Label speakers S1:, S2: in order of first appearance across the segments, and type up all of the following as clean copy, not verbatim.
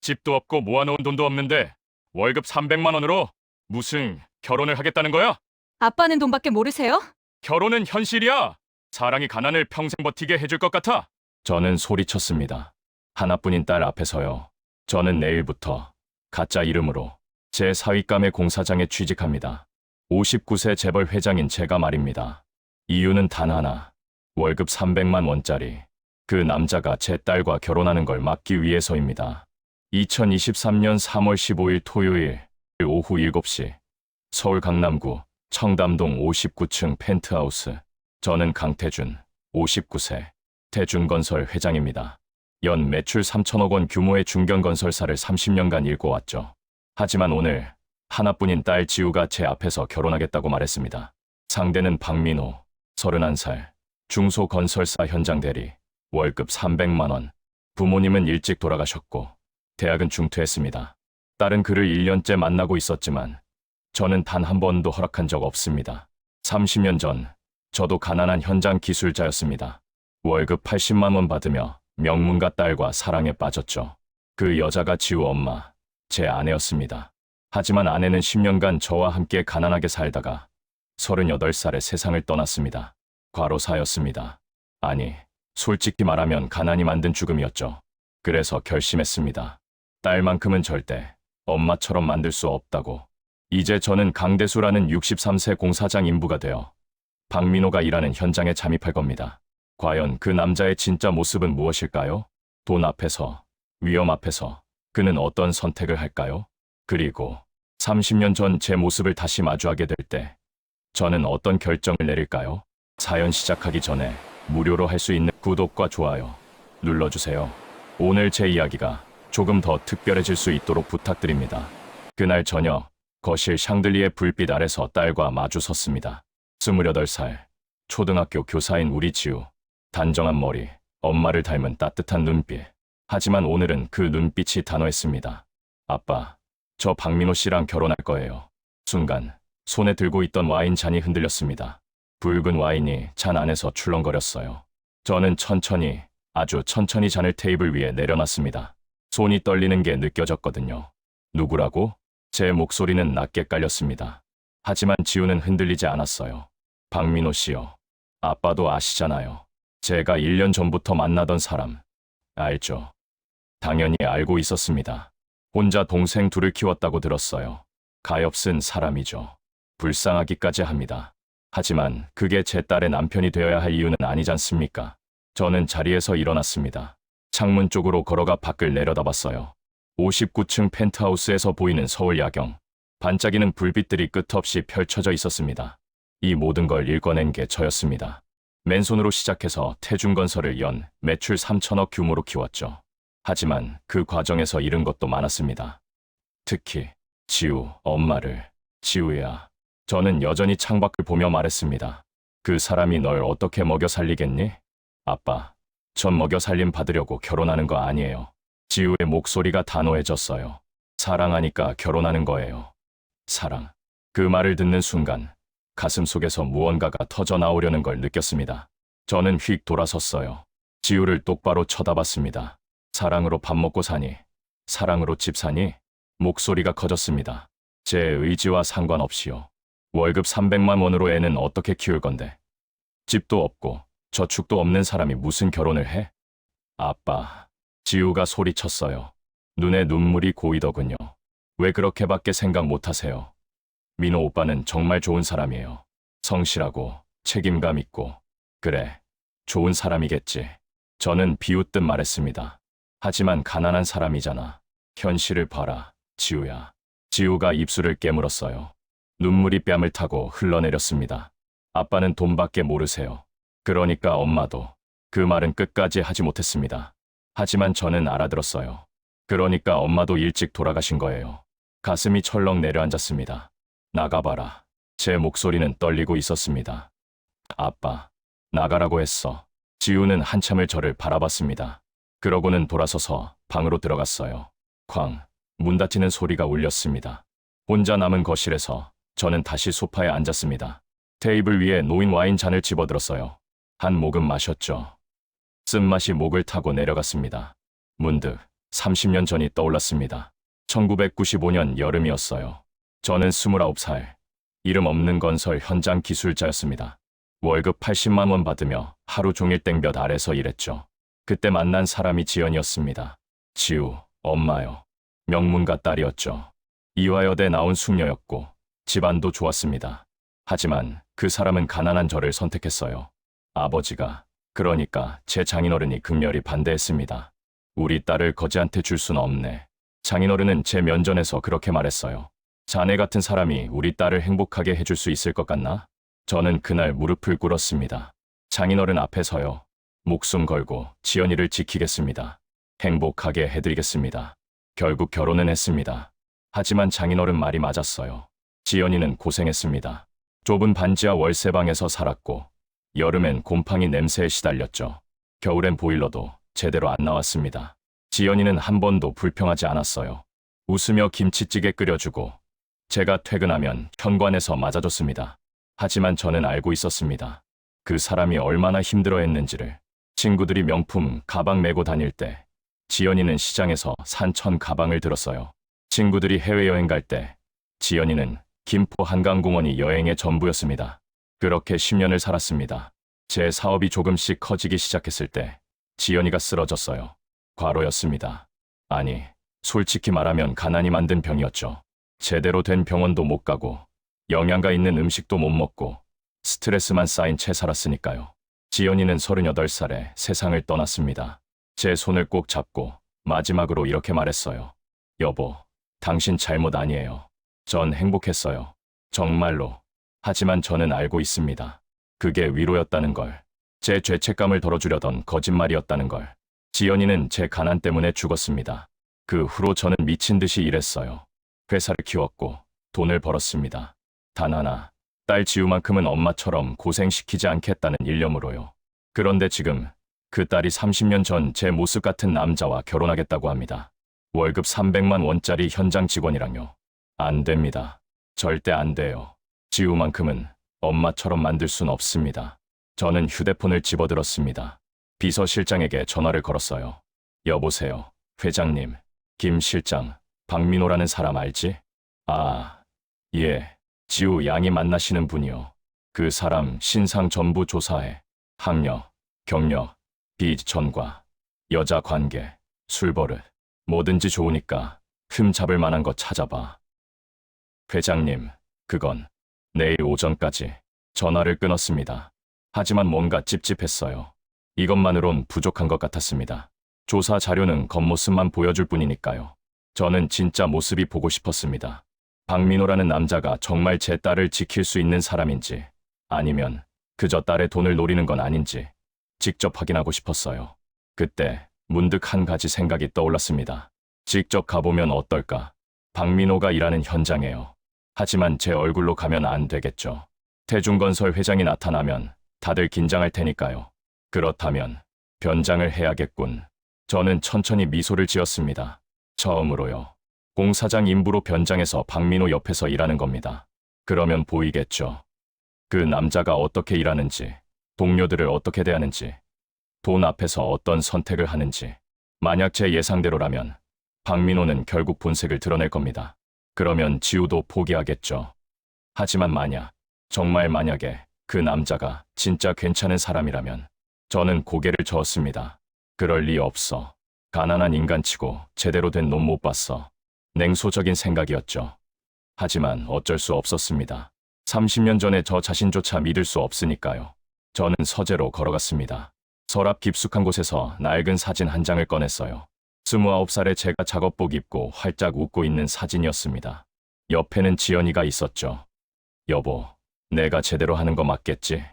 S1: 집도 없고 모아놓은 돈도 없는데 월급 300만 원으로 무슨 결혼을 하겠다는 거야?
S2: 아빠는 돈밖에 모르세요?
S1: 결혼은 현실이야. 사랑이 가난을 평생 버티게 해줄 것 같아. 저는 소리쳤습니다. 하나뿐인 딸 앞에서요. 저는 내일부터 가짜 이름으로 제 사윗감의 공사장에 취직합니다. 59세 재벌 회장인 제가 말입니다. 이유는 단 하나. 월급 300만 원짜리 그 남자가 제 딸과 결혼하는 걸 막기 위해서입니다. 2023년 3월 15일 토요일 오후 7시 서울 강남구 청담동 59층 펜트하우스. 저는 강태준, 59세, 태준건설 회장입니다. 연 매출 3천억 원 규모의 중견건설사를 30년간 일궈왔죠. 하지만 오늘 하나뿐인 딸 지우가 제 앞에서 결혼하겠다고 말했습니다. 상대는 박민호, 31살, 중소건설사 현장 대리, 월급 300만 원. 부모님은 일찍 돌아가셨고 대학은 중퇴했습니다. 딸은 그를 1년째 만나고 있었지만 저는 단 한 번도 허락한 적 없습니다. 30년 전 저도 가난한 현장 기술자였습니다. 월급 80만 원 받으며 명문가 딸과 사랑에 빠졌죠. 그 여자가 지우 엄마, 제 아내였습니다. 하지만 아내는 10년간 저와 함께 가난하게 살다가 38살에 세상을 떠났습니다. 과로사였습니다. 아니, 솔직히 말하면 가난이 만든 죽음이었죠. 그래서 결심했습니다. 딸만큼은 절대 엄마처럼 만들 수 없다고. 이제 저는 강대수라는 63세 공사장 인부가 되어 박민호가 일하는 현장에 잠입할 겁니다. 과연 그 남자의 진짜 모습은 무엇일까요? 돈 앞에서, 위험 앞에서 그는 어떤 선택을 할까요? 그리고 30년 전 제 모습을 다시 마주하게 될 때 저는 어떤 결정을 내릴까요? 사연 시작하기 전에 무료로 할 수 있는 구독과 좋아요 눌러주세요. 오늘 제 이야기가 조금 더 특별해질 수 있도록 부탁드립니다. 그날 저녁 거실 샹들리에 불빛 아래서 딸과 마주 섰습니다. 28살 초등학교 교사인 우리 지우. 단정한 머리, 엄마를 닮은 따뜻한 눈빛. 하지만 오늘은 그 눈빛이 단호했습니다. 아빠, 저 박민호 씨랑 결혼할 거예요. 순간 손에 들고 있던 와인 잔이 흔들렸습니다. 붉은 와인이 잔 안에서 출렁거렸어요. 저는 천천히, 아주 천천히 잔을 테이블 위에 내려놨습니다. 손이 떨리는 게 느껴졌거든요. 누구라고? 제 목소리는 낮게 깔렸습니다. 하지만 지우는 흔들리지 않았어요. 박민호 씨요. 아빠도 아시잖아요. 제가 1년 전부터 만나던 사람. 알죠. 당연히 알고 있었습니다. 혼자 동생 둘을 키웠다고 들었어요. 가엾은 사람이죠. 불쌍하기까지 합니다. 하지만 그게 제 딸의 남편이 되어야 할 이유는 아니지 않습니까? 저는 자리에서 일어났습니다. 창문 쪽으로 걸어가 밖을 내려다봤어요. 59층 펜트하우스에서 보이는 서울 야경. 반짝이는 불빛들이 끝없이 펼쳐져 있었습니다. 이 모든 걸 읽어낸 게 저였습니다. 맨손으로 시작해서 태준건설을 연 매출 3천억 규모로 키웠죠. 하지만 그 과정에서 잃은 것도 많았습니다. 특히 지우, 엄마를. 지우야. 저는 여전히 창밖을 보며 말했습니다. 그 사람이 널 어떻게 먹여 살리겠니? 아빠, 전 먹여 살림 받으려고 결혼하는 거 아니에요. 지우의 목소리가 단호해졌어요. 사랑하니까 결혼하는 거예요. 사랑. 그 말을 듣는 순간 가슴 속에서 무언가가 터져 나오려는 걸 느꼈습니다. 저는 휙 돌아섰어요. 지우를 똑바로 쳐다봤습니다. 사랑으로 밥 먹고 사니? 사랑으로 집 사니? 목소리가 커졌습니다. 제 의지와 상관없이요. 월급 300만 원으로 애는 어떻게 키울 건데? 집도 없고 저축도 없는 사람이 무슨 결혼을 해? 아빠. 지우가 소리쳤어요. 눈에 눈물이 고이더군요. 왜 그렇게밖에 생각 못하세요? 민호 오빠는 정말 좋은 사람이에요. 성실하고 책임감 있고. 그래, 좋은 사람이겠지. 저는 비웃듯 말했습니다. 하지만 가난한 사람이잖아. 현실을 봐라, 지우야. 지우가 입술을 깨물었어요. 눈물이 뺨을 타고 흘러내렸습니다. 아빠는 돈밖에 모르세요. 그러니까 엄마도. 그 말은 끝까지 하지 못했습니다. 하지만 저는 알아들었어요. 그러니까 엄마도 일찍 돌아가신 거예요. 가슴이 철렁 내려앉았습니다. 나가봐라. 제 목소리는 떨리고 있었습니다. 아빠, 나가라고 했어. 지우는 한참을 저를 바라봤습니다. 그러고는 돌아서서 방으로 들어갔어요. 쾅, 문 닫히는 소리가 울렸습니다. 혼자 남은 거실에서 저는 다시 소파에 앉았습니다. 테이블 위에 놓인 와인 잔을 집어들었어요. 한 모금 마셨죠. 쓴맛이 목을 타고 내려갔습니다. 문득 30년 전이 떠올랐습니다. 1995년 여름이었어요. 저는 29살, 이름 없는 건설 현장 기술자였습니다. 월급 80만 원 받으며 하루 종일 땡볕 아래서 일했죠. 그때 만난 사람이 지연이었습니다. 지우, 엄마요. 명문가 딸이었죠. 이화여대 나온 숙녀였고 집안도 좋았습니다. 하지만 그 사람은 가난한 저를 선택했어요. 아버지가, 그러니까 제 장인어른이 극렬히 반대했습니다. 우리 딸을 거지한테 줄 수는 없네. 장인어른은 제 면전에서 그렇게 말했어요. 자네 같은 사람이 우리 딸을 행복하게 해줄 수 있을 것 같나? 저는 그날 무릎을 꿇었습니다. 장인어른 앞에서요. 목숨 걸고 지연이를 지키겠습니다. 행복하게 해드리겠습니다. 결국 결혼은 했습니다. 하지만 장인어른 말이 맞았어요. 지연이는 고생했습니다. 좁은 반지하 월세방에서 살았고 여름엔 곰팡이 냄새에 시달렸죠. 겨울엔 보일러도 제대로 안 나왔습니다. 지연이는 한 번도 불평하지 않았어요. 웃으며 김치찌개 끓여주고 제가 퇴근하면 현관에서 맞아줬습니다. 하지만 저는 알고 있었습니다. 그 사람이 얼마나 힘들어했는지를. 친구들이 명품 가방 메고 다닐 때 지연이는 시장에서 산천 가방을 들었어요. 친구들이 해외여행 갈 때 지연이는 김포 한강공원이 여행의 전부였습니다. 그렇게 10년을 살았습니다. 제 사업이 조금씩 커지기 시작했을 때 지연이가 쓰러졌어요. 과로였습니다. 아니, 솔직히 말하면 가난이 만든 병이었죠. 제대로 된 병원도 못 가고 영양가 있는 음식도 못 먹고 스트레스만 쌓인 채 살았으니까요. 지연이는 38살에 세상을 떠났습니다. 제 손을 꼭 잡고 마지막으로 이렇게 말했어요. 여보, 당신 잘못 아니에요. 전 행복했어요. 정말로. 하지만 저는 알고 있습니다. 그게 위로였다는 걸. 제 죄책감을 덜어주려던 거짓말이었다는 걸. 지연이는 제 가난 때문에 죽었습니다. 그 후로 저는 미친 듯이 일했어요. 회사를 키웠고 돈을 벌었습니다. 단 하나, 딸 지우만큼은 엄마처럼 고생시키지 않겠다는 일념으로요. 그런데 지금 그 딸이 30년 전 제 모습 같은 남자와 결혼하겠다고 합니다. 월급 300만 원짜리 현장 직원이랑요. 안 됩니다. 절대 안 돼요. 지우만큼은 엄마처럼 만들 순 없습니다. 저는 휴대폰을 집어들었습니다. 비서실장에게 전화를 걸었어요. 여보세요, 회장님. 김 실장, 박민호라는 사람 알지? 아, 예. 지우 양이 만나시는 분이요. 그 사람 신상 전부 조사해. 학력, 경력, 빚 전과, 여자 관계, 술버릇, 뭐든지 좋으니까 흠 잡을 만한 거 찾아봐. 회장님, 그건 내일 오전까지. 전화를 끊었습니다. 하지만 뭔가 찝찝했어요. 이것만으론 부족한 것 같았습니다. 조사 자료는 겉모습만 보여줄 뿐이니까요. 저는 진짜 모습이 보고 싶었습니다. 박민호라는 남자가 정말 제 딸을 지킬 수 있는 사람인지 아니면 그저 딸의 돈을 노리는 건 아닌지 직접 확인하고 싶었어요. 그때 문득 한 가지 생각이 떠올랐습니다. 직접 가보면 어떨까? 박민호가 일하는 현장에요. 하지만 제 얼굴로 가면 안 되겠죠. 태중건설 회장이 나타나면 다들 긴장할 테니까요. 그렇다면 변장을 해야겠군. 저는 천천히 미소를 지었습니다. 처음으로요. 공사장 인부로 변장해서 박민호 옆에서 일하는 겁니다. 그러면 보이겠죠. 그 남자가 어떻게 일하는지, 동료들을 어떻게 대하는지, 돈 앞에서 어떤 선택을 하는지. 만약 제 예상대로라면 박민호는 결국 본색을 드러낼 겁니다. 그러면 지우도 포기하겠죠. 하지만 만약, 정말 만약에 그 남자가 진짜 괜찮은 사람이라면 저는 고개를 저었습니다. 그럴 리 없어. 가난한 인간치고 제대로 된 놈 못 봤어. 냉소적인 생각이었죠. 하지만 어쩔 수 없었습니다. 30년 전에 저 자신조차 믿을 수 없으니까요. 저는 서재로 걸어갔습니다. 서랍 깊숙한 곳에서 낡은 사진 한 장을 꺼냈어요. 29살에 제가 작업복 입고 활짝 웃고 있는 사진이었습니다. 옆에는 지연이가 있었죠. 여보, 내가 제대로 하는 거 맞겠지?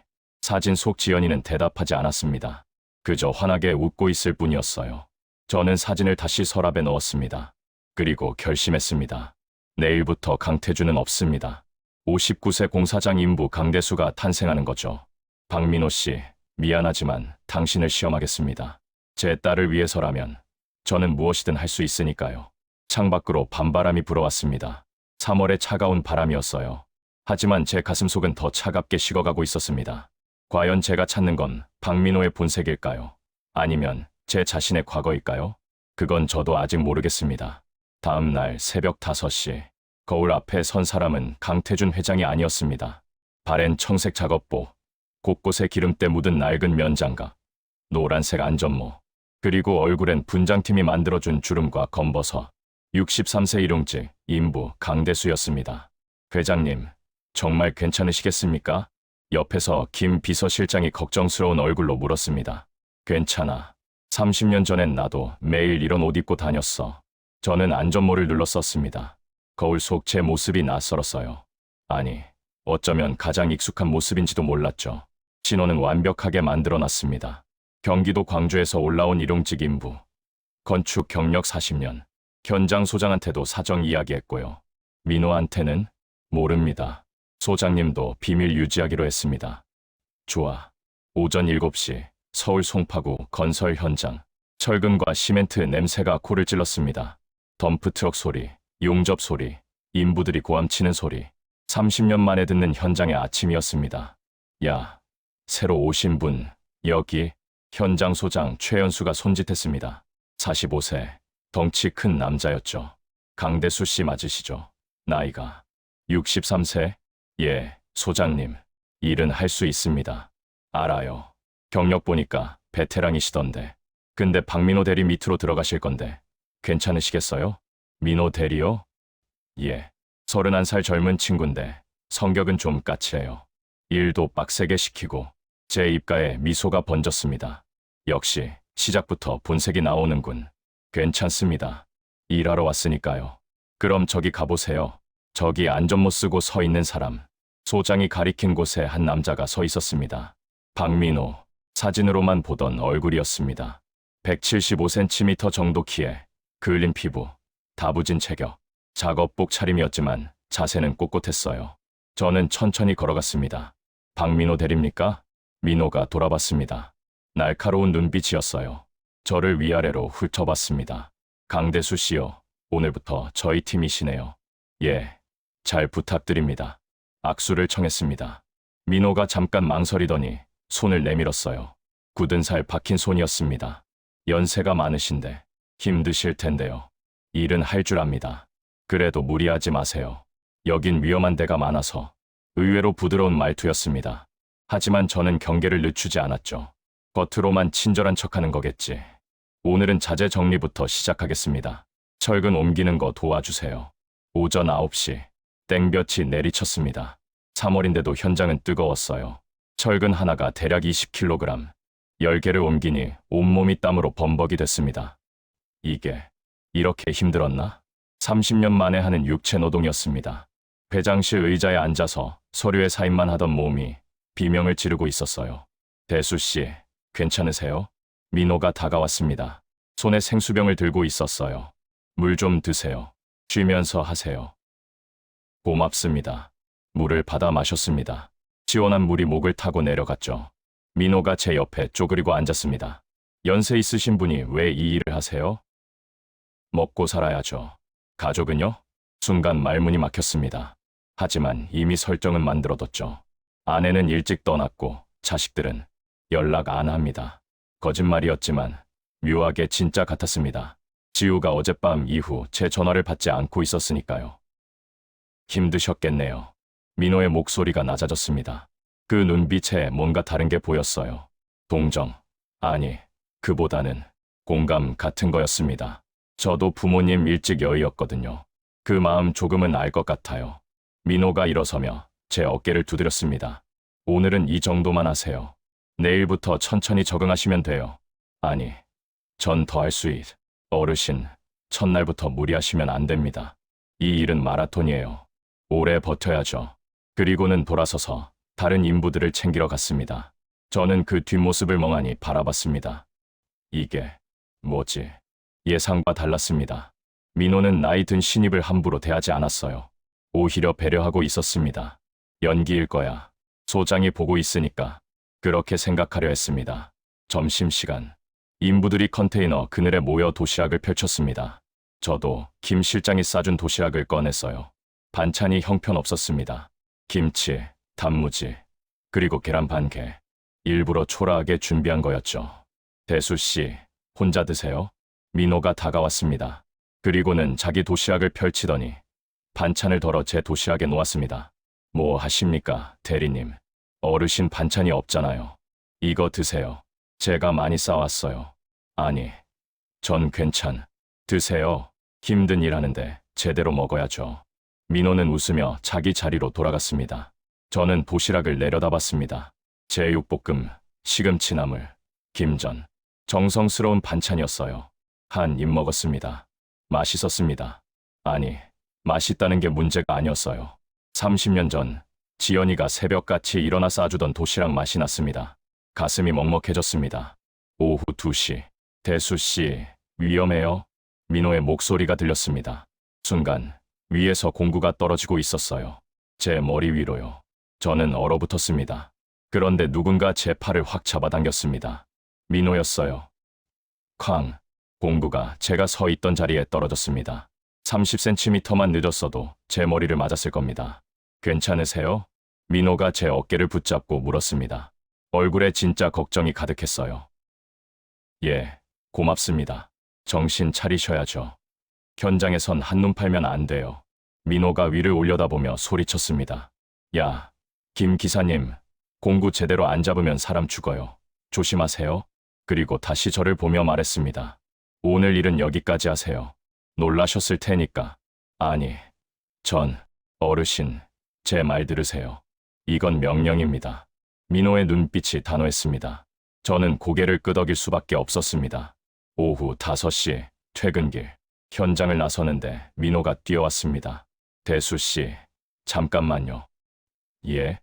S1: 사진 속 지연이는 대답하지 않았습니다. 그저 환하게 웃고 있을 뿐이었어요. 저는 사진을 다시 서랍에 넣었습니다. 그리고 결심했습니다. 내일부터 강태주는 없습니다. 59세 공사장 인부 강대수가 탄생하는 거죠. 박민호 씨, 미안하지만 당신을 시험하겠습니다. 제 딸을 위해서라면 저는 무엇이든 할 수 있으니까요. 창밖으로 밤바람이 불어왔습니다. 3월의 차가운 바람이었어요. 하지만 제 가슴속은 더 차갑게 식어가고 있었습니다. 과연 제가 찾는 건 박민호의 본색일까요? 아니면 제 자신의 과거일까요? 그건 저도 아직 모르겠습니다. 다음 날 새벽 5시, 거울 앞에 선 사람은 강태준 회장이 아니었습니다. 발엔 청색 작업복, 곳곳에 기름때 묻은 낡은 면장갑, 노란색 안전모, 그리고 얼굴엔 분장팀이 만들어준 주름과 검버섯. 63세 일용직 인부 강대수였습니다. 회장님, 정말 괜찮으시겠습니까? 옆에서 김 비서실장이 걱정스러운 얼굴로 물었습니다. 괜찮아. 30년 전엔 나도 매일 이런 옷 입고 다녔어. 저는 안전모를 눌렀었습니다. 거울 속 제 모습이 낯설었어요. 아니, 어쩌면 가장 익숙한 모습인지도 몰랐죠. 신호는 완벽하게 만들어놨습니다. 경기도 광주에서 올라온 일용직 인부. 건축 경력 40년. 현장 소장한테도 사정 이야기했고요. 민호한테는 모릅니다. 소장님도 비밀 유지하기로 했습니다. 좋아. 오전 7시 서울 송파구 건설 현장. 철근과 시멘트 냄새가 코를 찔렀습니다. 덤프트럭 소리, 용접 소리, 인부들이 고함치는 소리. 30년 만에 듣는 현장의 아침이었습니다. 야, 새로 오신 분, 여기 현장 소장 최연수가 손짓했습니다. 45세, 덩치 큰 남자였죠. 강대수 씨 맞으시죠? 나이가 63세? 예, 소장님. 일은 할 수 있습니다. 알아요. 경력 보니까 베테랑이시던데. 근데 박민호 대리 밑으로 들어가실 건데 괜찮으시겠어요? 민호 대리요? 예. 31살 젊은 친구인데 성격은 좀 까칠해요. 일도 빡세게 시키고. 제 입가에 미소가 번졌습니다. 역시 시작부터 본색이 나오는군. 괜찮습니다. 일하러 왔으니까요. 그럼 저기 가보세요. 저기 안전모 쓰고 서 있는 사람. 소장이 가리킨 곳에 한 남자가 서 있었습니다. 박민호. 사진으로만 보던 얼굴이었습니다. 175cm 정도 키에 그을린 피부, 다부진 체격, 작업복 차림이었지만 자세는 꼿꼿했어요. 저는 천천히 걸어갔습니다. 박민호 대리입니까? 민호가 돌아봤습니다. 날카로운 눈빛이었어요. 저를 위아래로 훑어봤습니다. 강대수 씨요. 오늘부터 저희 팀이시네요. 예, 잘 부탁드립니다. 악수를 청했습니다. 민호가 잠깐 망설이더니 손을 내밀었어요. 굳은 살 박힌 손이었습니다. 연세가 많으신데 힘드실 텐데요. 일은 할 줄 압니다. 그래도 무리하지 마세요. 여긴 위험한 데가 많아서. 의외로 부드러운 말투였습니다. 하지만 저는 경계를 늦추지 않았죠. 겉으로만 친절한 척하는 거겠지. 오늘은 자재 정리부터 시작하겠습니다. 철근 옮기는 거 도와주세요. 오전 9시 땡볕이 내리쳤습니다. 3월인데도 현장은 뜨거웠어요. 철근 하나가 대략 20kg. 10개를 옮기니 온몸이 땀으로 범벅이 됐습니다. 이게 이렇게 힘들었나? 30년 만에 하는 육체 노동이었습니다. 회장실 의자에 앉아서 서류에 사인만 하던 몸이 비명을 지르고 있었어요. 대수 씨, 괜찮으세요? 민호가 다가왔습니다. 손에 생수병을 들고 있었어요. 물 좀 드세요. 쉬면서 하세요. 고맙습니다. 물을 받아 마셨습니다. 시원한 물이 목을 타고 내려갔죠. 민호가 제 옆에 쪼그리고 앉았습니다. 연세 있으신 분이 왜 이 일을 하세요? 먹고 살아야죠. 가족은요? 순간 말문이 막혔습니다. 하지만 이미 설정은 만들어뒀죠. 아내는 일찍 떠났고 자식들은 연락 안 합니다. 거짓말이었지만 묘하게 진짜 같았습니다. 지우가 어젯밤 이후 제 전화를 받지 않고 있었으니까요. 힘드셨겠네요. 민호의 목소리가 낮아졌습니다. 그 눈빛에 뭔가 다른 게 보였어요. 동정, 아니, 그보다는 공감 같은 거였습니다. 저도 부모님 일찍 여의었거든요. 그 마음 조금은 알 것 같아요. 민호가 일어서며 제 어깨를 두드렸습니다. 오늘은 이 정도만 하세요. 내일부터 천천히 적응하시면 돼요. 아니, 전 더 할 수 있. 어르신, 첫날부터 무리하시면 안 됩니다. 이 일은 마라톤이에요. 오래 버텨야죠. 그리고는 돌아서서 다른 인부들을 챙기러 갔습니다. 저는 그 뒷모습을 멍하니 바라봤습니다. 이게 뭐지? 예상과 달랐습니다. 민호는 나이 든 신입을 함부로 대하지 않았어요. 오히려 배려하고 있었습니다. 연기일 거야. 소장이 보고 있으니까. 그렇게 생각하려 했습니다. 점심시간. 인부들이 컨테이너 그늘에 모여 도시락을 펼쳤습니다. 저도 김 실장이 싸준 도시락을 꺼냈어요. 반찬이 형편없었습니다. 김치, 단무지, 그리고 계란 반 개. 일부러 초라하게 준비한 거였죠. 대수 씨, 혼자 드세요? 민호가 다가왔습니다. 그리고는 자기 도시락을 펼치더니 반찬을 덜어 제 도시락에 놓았습니다. 뭐 하십니까, 대리님? 어르신 반찬이 없잖아요. 이거 드세요. 제가 많이 싸왔어요. 아니, 전 드세요. 힘든 일 하는데 제대로 먹어야죠. 민호는 웃으며 자기 자리로 돌아갔습니다. 저는 도시락을 내려다봤습니다. 제육볶음, 시금치나물, 김전. 정성스러운 반찬이었어요. 한 입 먹었습니다. 맛있었습니다. 아니, 맛있다는 게 문제가 아니었어요. 30년 전 지연이가 새벽같이 일어나 싸주던 도시락 맛이 났습니다. 가슴이 먹먹해졌습니다. 오후 2시. 대수씨, 위험해요? 민호의 목소리가 들렸습니다. 순간 위에서 공구가 떨어지고 있었어요. 제 머리 위로요. 저는 얼어붙었습니다. 그런데 누군가 제 팔을 확 잡아당겼습니다. 민호였어요. 쾅! 공구가 제가 서 있던 자리에 떨어졌습니다. 30cm만 늦었어도 제 머리를 맞았을 겁니다. 괜찮으세요? 민호가 제 어깨를 붙잡고 물었습니다. 얼굴에 진짜 걱정이 가득했어요. 예, 고맙습니다. 정신 차리셔야죠. 현장에선 한눈 팔면 안 돼요. 민호가 위를 올려다보며 소리쳤습니다. 야, 김 기사님, 공구 제대로 안 잡으면 사람 죽어요. 조심하세요. 그리고 다시 저를 보며 말했습니다. 오늘 일은 여기까지 하세요. 놀라셨을 테니까. 아니, 어르신, 제 말 들으세요. 이건 명령입니다. 민호의 눈빛이 단호했습니다. 저는 고개를 끄덕일 수밖에 없었습니다. 오후 5시, 퇴근길. 현장을 나서는데 민호가 뛰어왔습니다. 대수씨, 잠깐만요. 예?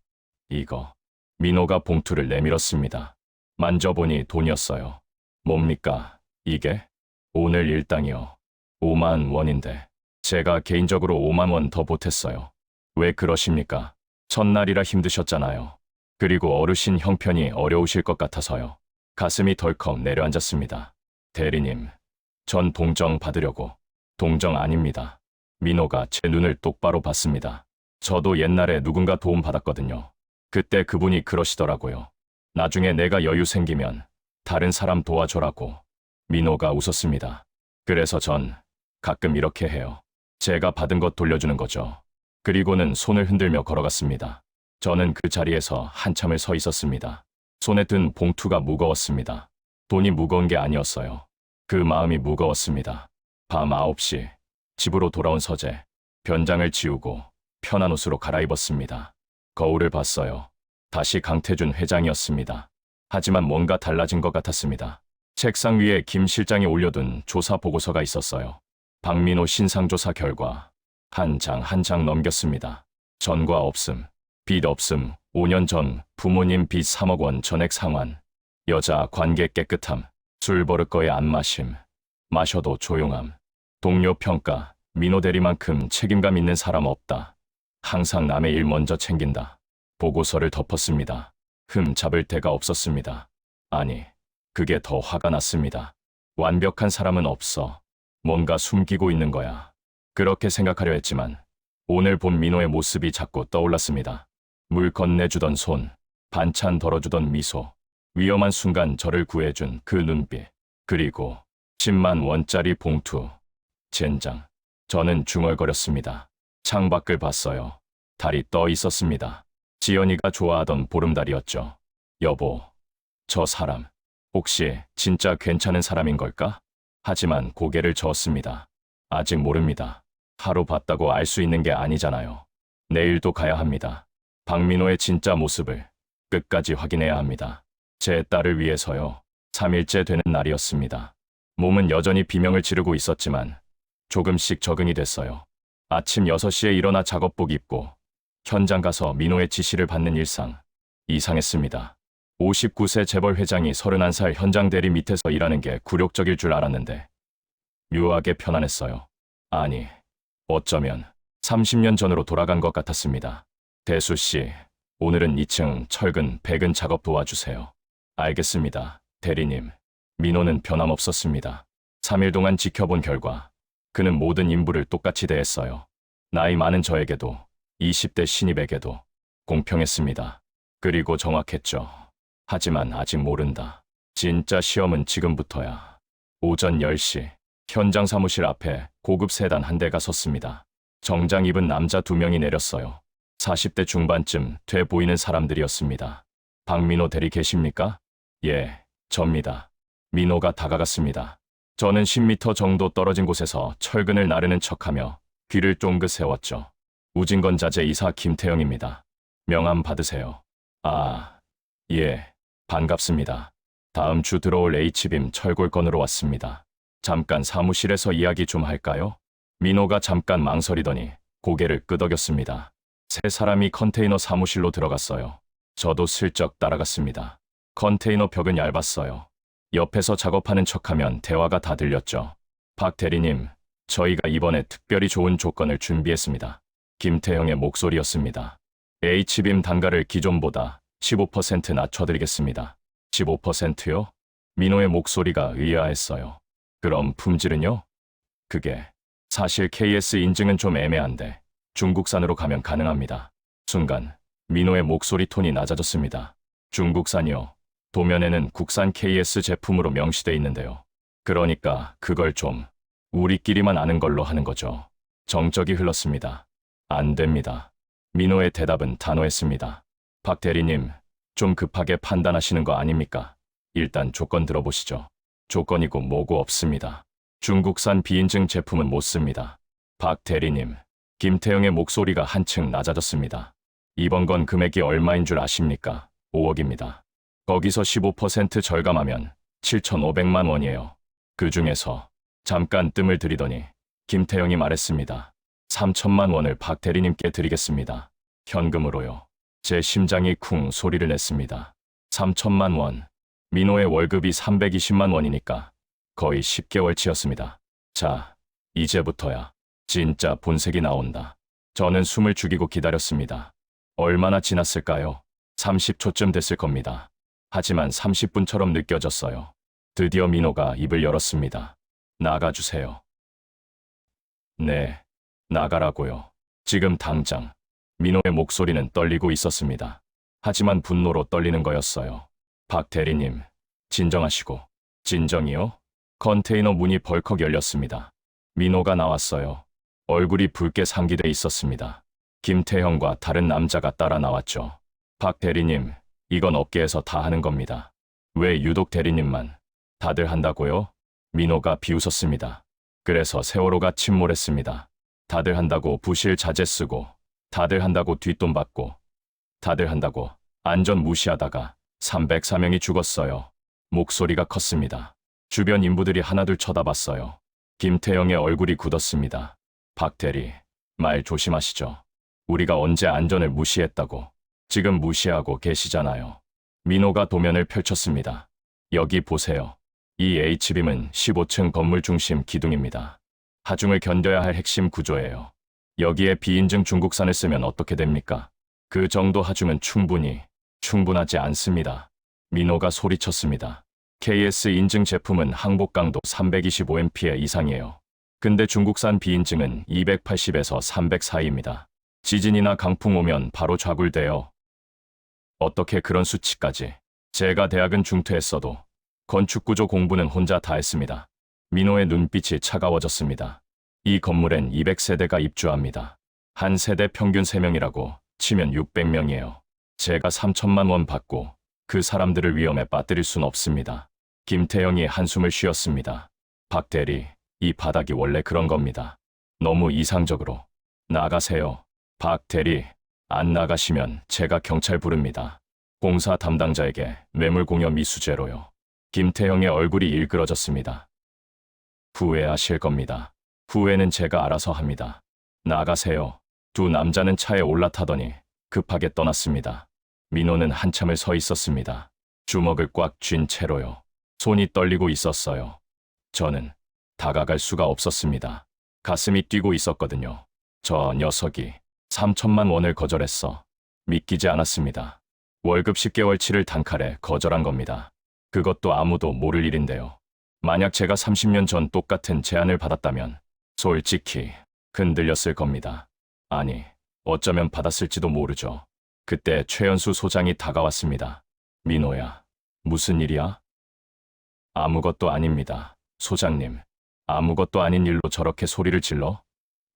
S1: 이거. 민호가 봉투를 내밀었습니다. 만져보니 돈이었어요. 뭡니까, 이게? 오늘 일당이요. 5만 원인데 제가 개인적으로 5만 원 더 보탰어요. 왜 그러십니까? 첫날이라 힘드셨잖아요. 그리고 어르신 형편이 어려우실 것 같아서요. 가슴이 덜컥 내려앉았습니다. 대리님, 전 동정 받으려고. 동정 아닙니다. 민호가 제 눈을 똑바로 봤습니다. 저도 옛날에 누군가 도움 받았거든요. 그때 그분이 그러시더라고요. 나중에 내가 여유 생기면 다른 사람 도와줘라고. 민호가 웃었습니다. 그래서 전 가끔 이렇게 해요. 제가 받은 것 돌려주는 거죠. 그리고는 손을 흔들며 걸어갔습니다. 저는 그 자리에서 한참을 서 있었습니다. 손에 든 봉투가 무거웠습니다. 돈이 무거운 게 아니었어요. 그 마음이 무거웠습니다. 밤 9시, 집으로 돌아온 서재. 변장을 지우고 편한 옷으로 갈아입었습니다. 거울을 봤어요. 다시 강태준 회장이었습니다. 하지만 뭔가 달라진 것 같았습니다. 책상 위에 김 실장이 올려둔 조사 보고서가 있었어요. 박민호 신상조사 결과 한 장 한 장 넘겼습니다. 전과 없음, 빚 없음, 5년 전 부모님 빚 3억 원 전액 상환, 여자 관계 깨끗함, 술 버릇 거에 안 마심, 마셔도 조용함, 동료 평가, 민호 대리만큼 책임감 있는 사람 없다. 항상 남의 일 먼저 챙긴다. 보고서를 덮었습니다. 잡을 데가 없었습니다. 아니, 그게 더 화가 났습니다. 완벽한 사람은 없어. 뭔가 숨기고 있는 거야. 그렇게 생각하려 했지만 오늘 본 민호의 모습이 자꾸 떠올랐습니다. 물 건네주던 손, 반찬 덜어주던 미소, 위험한 순간 저를 구해준 그 눈빛, 그리고 10만 원짜리 봉투, 젠장. 저는 중얼거렸습니다. 창밖을 봤어요. 달이 떠 있었습니다. 지연이가 좋아하던 보름달이었죠. 여보, 저 사람 혹시 진짜 괜찮은 사람인 걸까? 하지만 고개를 저었습니다. 아직 모릅니다. 하루 봤다고 알 수 있는 게 아니잖아요. 내일도 가야 합니다. 박민호의 진짜 모습을 끝까지 확인해야 합니다. 제 딸을 위해서요. 3일째 되는 날이었습니다. 몸은 여전히 비명을 지르고 있었지만 조금씩 적응이 됐어요. 아침 6시에 일어나 작업복 입고 현장 가서 민호의 지시를 받는 일상. 이상했습니다. 59세 재벌 회장이 31살 현장 대리 밑에서 일하는 게 굴욕적일 줄 알았는데 묘하게 편안했어요. 아니, 어쩌면 30년 전으로 돌아간 것 같았습니다. 대수씨, 오늘은 2층 철근, 배근 작업 도와주세요. 알겠습니다, 대리님. 민호는 변함없었습니다. 3일 동안 지켜본 결과 그는 모든 인부를 똑같이 대했어요. 나이 많은 저에게도 20대 신입에게도 공평했습니다. 그리고 정확했죠. 하지만 아직 모른다. 진짜 시험은 지금부터야. 오전 10시 현장 사무실 앞에 고급 세단 한 대가 섰습니다. 정장 입은 남자 2명이 내렸어요. 40대 중반쯤 돼 보이는 사람들이었습니다. 박민호 대리 계십니까? 예, 접니다. 민호가 다가갔습니다. 저는 10m 정도 떨어진 곳에서 철근을 나르는 척하며 귀를 쫑긋 세웠죠. 우진건자재 이사 김태영입니다. 명함 받으세요. 아, 예, 반갑습니다. 다음 주 들어올 H빔 철골건으로 왔습니다. 잠깐 사무실에서 이야기 좀 할까요? 민호가 잠깐 망설이더니 고개를 끄덕였습니다. 세 사람이 컨테이너 사무실로 들어갔어요. 저도 슬쩍 따라갔습니다. 컨테이너 벽은 얇았어요. 옆에서 작업하는 척하면 대화가 다 들렸죠. 박 대리님, 저희가 이번에 특별히 좋은 조건을 준비했습니다. 김태형의 목소리였습니다. H빔 단가를 기존보다 15% 낮춰드리겠습니다. 15%요? 민호의 목소리가 의아했어요. 그럼 품질은요? 그게 사실 KS 인증은 좀 애매한데 중국산으로 가면 가능합니다. 순간 민호의 목소리 톤이 낮아졌습니다. 중국산이요? 도면에는 국산 KS 제품으로 명시돼 있는데요. 그러니까 그걸 좀 우리끼리만 아는 걸로 하는 거죠. 정적이 흘렀습니다. 안 됩니다. 민호의 대답은 단호했습니다. 박 대리님, 좀 급하게 판단하시는 거 아닙니까? 일단 조건 들어보시죠. 조건이고 뭐고 없습니다. 중국산 비인증 제품은 못 씁니다. 박 대리님, 김태영의 목소리가 한층 낮아졌습니다. 이번 건 금액이 얼마인 줄 아십니까? 5억입니다. 거기서 15% 절감하면 7,500만 원이에요. 그 중에서 잠깐 뜸을 들이더니 김태영이 말했습니다. 3천만 원을 박 대리님께 드리겠습니다. 현금으로요. 제 심장이 쿵 소리를 냈습니다. 3천만 원. 민호의 월급이 320만 원이니까 거의 10개월치였습니다. 자, 이제부터야 진짜 본색이 나온다. 저는 숨을 죽이고 기다렸습니다. 얼마나 지났을까요? 30초쯤 됐을 겁니다. 하지만 30분처럼 느껴졌어요. 드디어 민호가 입을 열었습니다. 나가주세요. 네, 나가라고요. 지금 당장. 민호의 목소리는 떨리고 있었습니다. 하지만 분노로 떨리는 거였어요. 박 대리님, 진정하시고. 진정이요? 컨테이너 문이 벌컥 열렸습니다. 민호가 나왔어요. 얼굴이 붉게 상기돼 있었습니다. 김태형과 다른 남자가 따라 나왔죠. 박 대리님, 이건 업계에서 다 하는 겁니다. 왜 유독 대리님만? 다들 한다고요? 민호가 비웃었습니다. 그래서 세월호가 침몰했습니다. 다들 한다고 부실 자재 쓰고, 다들 한다고 뒷돈 받고, 다들 한다고 안전 무시하다가 304명이 죽었어요. 목소리가 컸습니다. 주변 인부들이 하나둘 쳐다봤어요. 김태영의 얼굴이 굳었습니다. 박 대리, 말 조심하시죠. 우리가 언제 안전을 무시했다고. 지금 무시하고 계시잖아요. 민호가 도면을 펼쳤습니다. 여기 보세요. 이 H빔은 15층 건물 중심 기둥입니다. 하중을 견뎌야 할 핵심 구조예요. 여기에 비인증 중국산을 쓰면 어떻게 됩니까? 그 정도 하중은 충분하지 않습니다. 민호가 소리쳤습니다. KS 인증 제품은 항복 강도 325mpa 이상이에요. 근데 중국산 비인증은 280에서 300 사이입니다. 지진이나 강풍 오면 바로 좌굴돼요. 어떻게 그런 수치까지? 제가 대학은 중퇴했어도 건축구조 공부는 혼자 다 했습니다. 민호의 눈빛이 차가워졌습니다. 이 건물엔 200세대가 입주합니다. 한 세대 평균 3명이라고 치면 600명이에요. 제가 3천만 원 받고 그 사람들을 위험에 빠뜨릴 순 없습니다. 김태영이 한숨을 쉬었습니다. 박 대리, 이 바닥이 원래 그런 겁니다. 너무 이상적으로. 나가세요. 박 대리, 안 나가시면 제가 경찰 부릅니다. 공사 담당자에게 뇌물공여 미수죄로요. 김태형의 얼굴이 일그러졌습니다. 후회하실 겁니다. 후회는 제가 알아서 합니다. 나가세요. 두 남자는 차에 올라타더니 급하게 떠났습니다. 민호는 한참을 서 있었습니다. 주먹을 꽉 쥔 채로요. 손이 떨리고 있었어요. 저는 다가갈 수가 없었습니다. 가슴이 뛰고 있었거든요. 저 녀석이 3천만 원을 거절했어. 믿기지 않았습니다. 월급 10개월치를 단칼에 거절한 겁니다. 그것도 아무도 모를 일인데요. 만약 제가 30년 전 똑같은 제안을 받았다면 솔직히 흔들렸을 겁니다. 아니, 어쩌면 받았을지도 모르죠. 그때 최연수 소장이 다가왔습니다. 민호야, 무슨 일이야? 아무것도 아닙니다. 소장님, 아무것도 아닌 일로 저렇게 소리를 질러?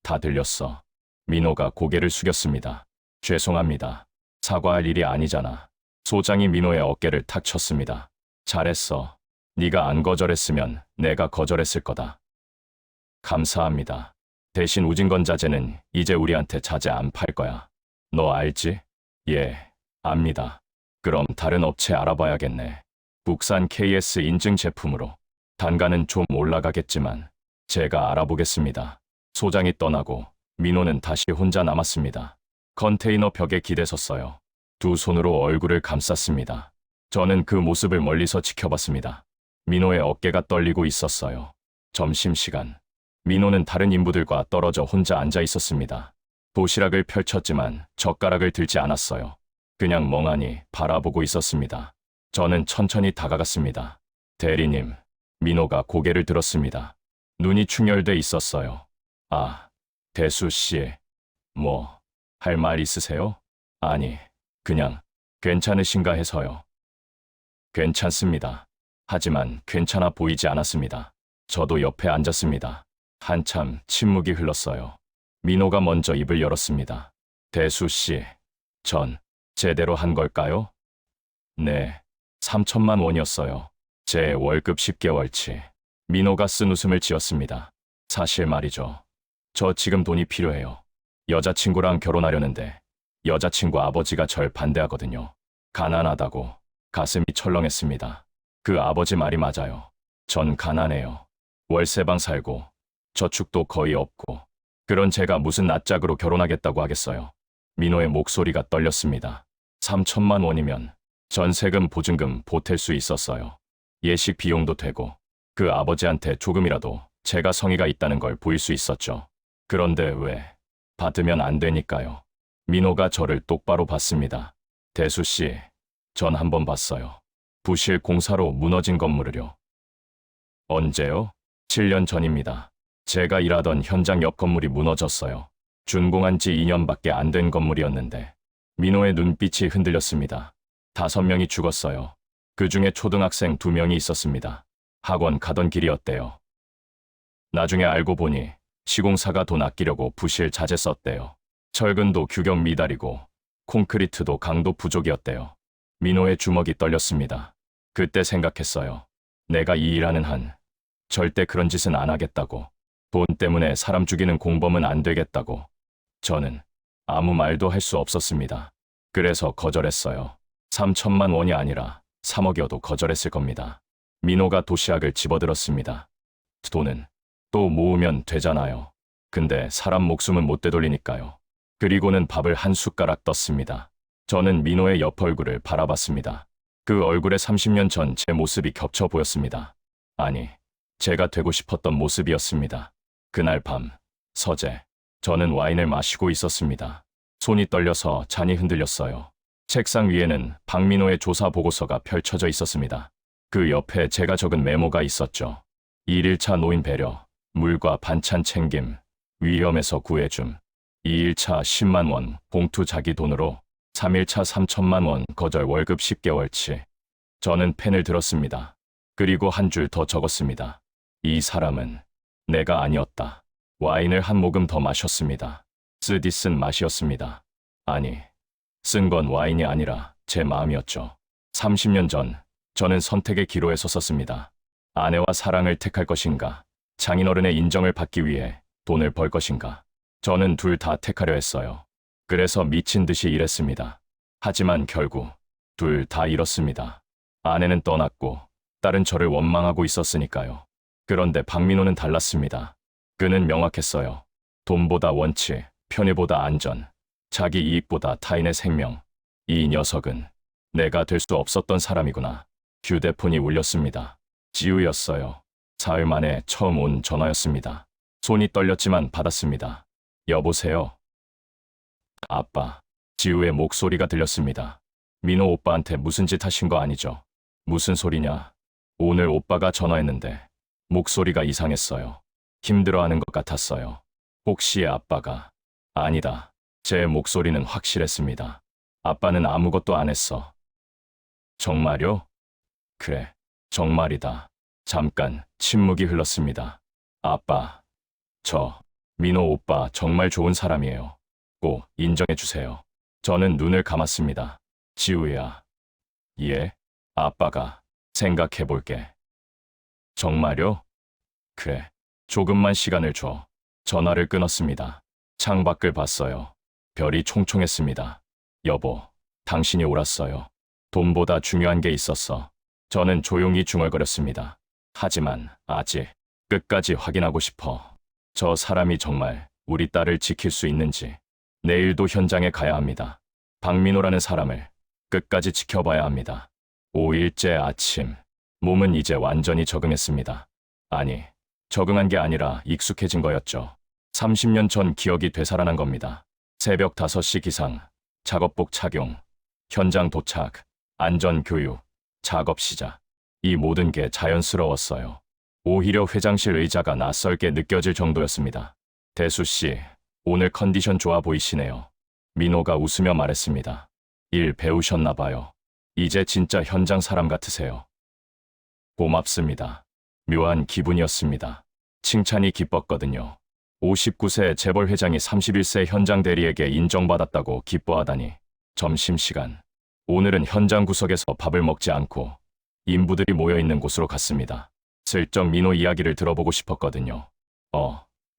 S1: 다 들렸어. 민호가 고개를 숙였습니다. 죄송합니다. 사과할 일이 아니잖아. 소장이 민호의 어깨를 탁 쳤습니다. 잘했어. 네가 안 거절했으면 내가 거절했을 거다. 감사합니다. 대신 우진건 자재는 이제 우리한테 자재 안 팔 거야. 너 알지? 예, 압니다. 그럼 다른 업체 알아봐야겠네. 국산 KS 인증 제품으로. 단가는 좀 올라가겠지만 제가 알아보겠습니다. 소장이 떠나고 민호는 다시 혼자 남았습니다. 컨테이너 벽에 기대섰어요. 두 손으로 얼굴을 감쌌습니다. 저는 그 모습을 멀리서 지켜봤습니다. 민호의 어깨가 떨리고 있었어요. 점심시간. 민호는 다른 인부들과 떨어져 혼자 앉아 있었습니다. 도시락을 펼쳤지만 젓가락을 들지 않았어요. 그냥 멍하니 바라보고 있었습니다. 저는 천천히 다가갔습니다. 대리님, 민호가 고개를 들었습니다. 눈이 충혈돼 있었어요. 아, 대수 씨, 뭐, 할 말 있으세요? 아니, 그냥, 괜찮으신가 해서요. 괜찮습니다. 하지만 괜찮아 보이지 않았습니다. 저도 옆에 앉았습니다. 한참 침묵이 흘렀어요. 민호가 먼저 입을 열었습니다. 대수 씨, 전 제대로 한 걸까요? 네, 3천만 원이었어요. 제 월급 10개월치. 민호가 쓴 웃음을 지었습니다. 사실 말이죠. 저 지금 돈이 필요해요. 여자친구랑 결혼하려는데 여자친구 아버지가 절 반대하거든요. 가난하다고 가슴이 철렁했습니다. 그 아버지 말이 맞아요. 전 가난해요. 월세방 살고 저축도 거의 없고 그런 제가 무슨 낯짝으로 결혼하겠다고 하겠어요. 민호의 목소리가 떨렸습니다. 3천만 원이면 전세금 보증금 보탤 수 있었어요. 예식 비용도 되고 그 아버지한테 조금이라도 제가 성의가 있다는 걸 보일 수 있었죠. 그런데 왜 받으면 안 되니까요. 민호가 저를 똑바로 봤습니다. 대수 씨, 전 한번 봤어요. 부실 공사로 무너진 건물을요. 언제요? 7년 전입니다. 제가 일하던 현장 옆 건물이 무너졌어요. 준공한 지 2년밖에 안 된 건물이었는데 민호의 눈빛이 흔들렸습니다. 5명이 죽었어요. 그중에 초등학생 2명이 있었습니다. 학원 가던 길이었대요. 나중에 알고 보니 시공사가 돈 아끼려고 부실 자재 썼대요. 철근도 규격 미달이고 콘크리트도 강도 부족이었대요. 민호의 주먹이 떨렸습니다. 그때 생각했어요. 내가 이 일하는 한 절대 그런 짓은 안 하겠다고. 돈 때문에 사람 죽이는 공범은 안 되겠다고. 저는 아무 말도 할 수 없었습니다. 그래서 거절했어요. 3천만 원이 아니라 3억이어도 거절했을 겁니다. 민호가 도시락을 집어들었습니다. 돈은 또 모으면 되잖아요. 근데 사람 목숨은 못 되돌리니까요. 그리고는 밥을 한 숟가락 떴습니다. 저는 민호의 옆 얼굴을 바라봤습니다. 그 얼굴에 30년 전 제 모습이 겹쳐 보였습니다. 아니, 제가 되고 싶었던 모습이었습니다. 그날 밤, 서재, 저는 와인을 마시고 있었습니다. 손이 떨려서 잔이 흔들렸어요. 책상 위에는 박민호의 조사 보고서가 펼쳐져 있었습니다. 그 옆에 제가 적은 메모가 있었죠. 1일차 노인 배려, 물과 반찬 챙김, 위험에서 구해줌. 2일차 10만 원, 봉투 자기 돈으로. 3일차 3천만 원, 거절 월급 10개월치. 저는 펜을 들었습니다. 그리고 한 줄 더 적었습니다. 이 사람은 내가 아니었다. 와인을 한 모금 더 마셨습니다. 쓰디 쓴 맛이었습니다. 아니, 쓴 건 와인이 아니라 제 마음이었죠. 30년 전, 저는 선택의 기로에 섰었습니다. 아내와 사랑을 택할 것인가, 장인어른의 인정을 받기 위해 돈을 벌 것인가. 저는 둘 다 택하려 했어요. 그래서 미친 듯이 일했습니다. 하지만 결국 둘 다 잃었습니다. 아내는 떠났고 딸은 저를 원망하고 있었으니까요. 그런데 박민호는 달랐습니다. 그는 명확했어요. 돈보다 원칙, 편의보다 안전, 자기 이익보다 타인의 생명. 이 녀석은 내가 될 수 없었던 사람이구나. 휴대폰이 울렸습니다. 지우였어요. 사흘 만에 처음 온 전화였습니다. 손이 떨렸지만 받았습니다. 여보세요? 아빠. 지우의 목소리가 들렸습니다. 민호 오빠한테 무슨 짓 하신 거 아니죠? 무슨 소리냐? 오늘 오빠가 전화했는데 목소리가 이상했어요. 힘들어하는 것 같았어요. 혹시 아빠가? 아니다. 제 목소리는 확실했습니다. 아빠는 아무것도 안 했어. 정말요? 그래, 정말이다. 잠깐 침묵이 흘렀습니다. 아빠, 민호 오빠 정말 좋은 사람이에요. 꼭 인정해 주세요. 저는 눈을 감았습니다. 지우야. 예, 아빠가 생각해 볼게. 정말요? 그래. 조금만 시간을 줘. 전화를 끊었습니다. 창밖을 봤어요. 별이 총총했습니다. 여보, 당신이 옳았어요. 돈보다 중요한 게 있었어. 저는 조용히 중얼거렸습니다. 하지만 아직 끝까지 확인하고 싶어. 저 사람이 정말 우리 딸을 지킬 수 있는지. 내일도 현장에 가야 합니다. 박민호라는 사람을 끝까지 지켜봐야 합니다. 5일째 아침, 몸은 이제 완전히 적응했습니다. 아니, 적응한 게 아니라 익숙해진 거였죠. 30년 전 기억이 되살아난 겁니다. 새벽 5시 기상, 작업복 착용, 현장 도착, 안전 교육, 작업 시작. 이 모든 게 자연스러웠어요. 오히려 회장실 의자가 낯설게 느껴질 정도였습니다. 대수 씨, 오늘 컨디션 좋아 보이시네요. 민호가 웃으며 말했습니다. 일 배우셨나 봐요. 이제 진짜 현장 사람 같으세요. 고맙습니다. 묘한 기분이었습니다. 칭찬이 기뻤거든요. 59세 재벌 회장이 31세 현장 대리에게 인정받았다고 기뻐하다니. 점심시간. 오늘은 현장 구석에서 밥을 먹지 않고 인부들이 모여있는 곳으로 갔습니다. 슬쩍 민호 이야기를 들어보고 싶었거든요.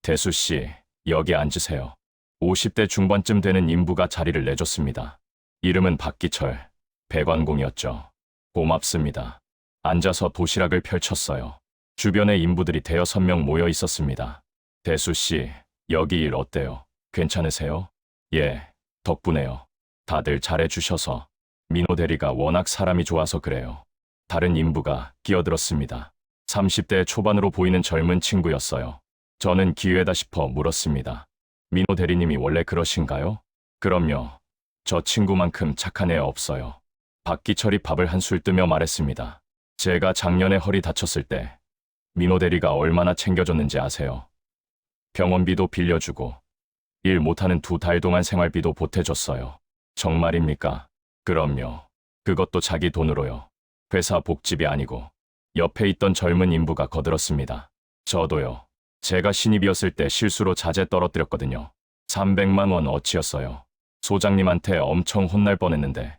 S1: 대수 씨, 여기 앉으세요. 50대 중반쯤 되는 인부가 자리를 내줬습니다. 이름은 박기철, 배관공이었죠. 고맙습니다. 앉아서 도시락을 펼쳤어요. 주변에 인부들이 대여섯 명 모여 있었습니다. 대수 씨, 여기 일 어때요? 괜찮으세요? 예, 덕분에요. 다들 잘해주셔서. 민호 대리가 워낙 사람이 좋아서 그래요. 다른 인부가 끼어들었습니다. 30대 초반으로 보이는 젊은 친구였어요. 저는 기회다 싶어 물었습니다. 민호 대리님이 원래 그러신가요? 그럼요. 저 친구만큼 착한 애 없어요. 박기철이 밥을 한술 뜨며 말했습니다. 제가 작년에 허리 다쳤을 때 민호 대리가 얼마나 챙겨줬는지 아세요? 병원비도 빌려주고 일 못하는 2달 동안 생활비도 보태줬어요. 정말입니까? 그럼요. 그것도 자기 돈으로요. 회사 복집이 아니고. 옆에 있던 젊은 인부가 거들었습니다. 저도요. 제가 신입이었을 때 실수로 자재 떨어뜨렸거든요. 300만 원 어치였어요. 소장님한테 엄청 혼날 뻔했는데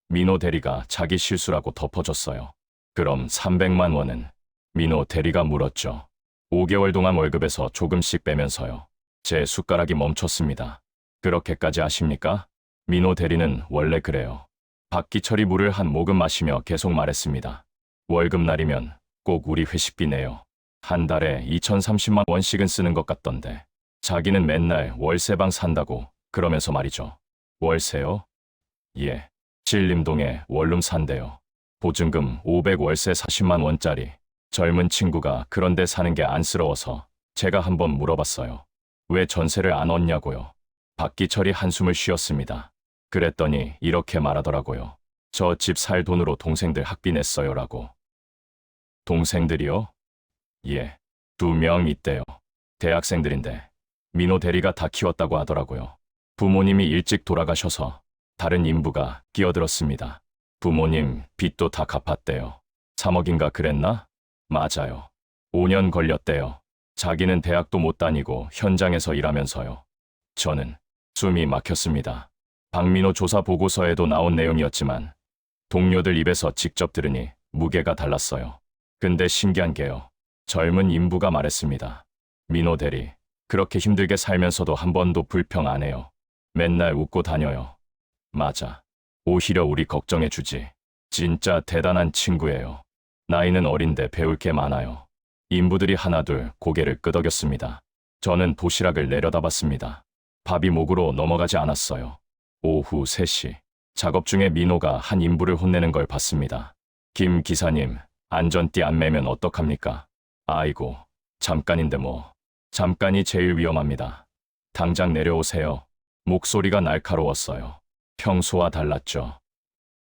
S1: 민호 대리가 자기 실수라고 덮어줬어요. 그럼 300만 원은? 민호 대리가 물었죠. 5개월 동안 월급에서 조금씩 빼면서요. 제 숟가락이 멈췄습니다. 그렇게까지 아십니까? 민호 대리는 원래 그래요. 박기철이 물을 한 모금 마시며 계속 말했습니다. 월급날이면 꼭 우리 회식비 내요. 한 달에 2,030만 원씩은 쓰는 것 같던데. 자기는 맨날 월세방 산다고 그러면서 말이죠. 월세요? 예. 신림동에 원룸 산대요. 보증금 500 월세 40만 원짜리. 젊은 친구가 그런데 사는 게 안쓰러워서 제가 한번 물어봤어요. 왜 전세를 안 얻냐고요. 박기철이 한숨을 쉬었습니다. 그랬더니 이렇게 말하더라고요. 저 집 살 돈으로 동생들 학비 냈어요라고. 동생들이요? 예, 2명 있대요. 대학생들인데 민호 대리가 다 키웠다고 하더라고요. 부모님이 일찍 돌아가셔서 다른 인부가 끼어들었습니다. 부모님 빚도 다 갚았대요. 3억인가 그랬나? 맞아요. 5년 걸렸대요. 자기는 대학도 못 다니고 현장에서 일하면서요. 저는 숨이 막혔습니다. 박민호 조사 보고서에도 나온 내용이었지만 동료들 입에서 직접 들으니 무게가 달랐어요. 근데 신기한 게요. 젊은 인부가 말했습니다. 민호 대리, 그렇게 힘들게 살면서도 한 번도 불평 안 해요. 맨날 웃고 다녀요. 맞아. 오히려 우리 걱정해주지. 진짜 대단한 친구예요. 나이는 어린데 배울 게 많아요. 인부들이 하나둘 고개를 끄덕였습니다. 저는 도시락을 내려다봤습니다. 밥이 목으로 넘어가지 않았어요. 오후 3시. 작업 중에 민호가 한 인부를 혼내는 걸 봤습니다. 김 기사님, 안전띠 안 매면 어떡합니까? 아이고, 잠깐인데 뭐. 잠깐이 제일 위험합니다. 당장 내려오세요. 목소리가 날카로웠어요. 평소와 달랐죠.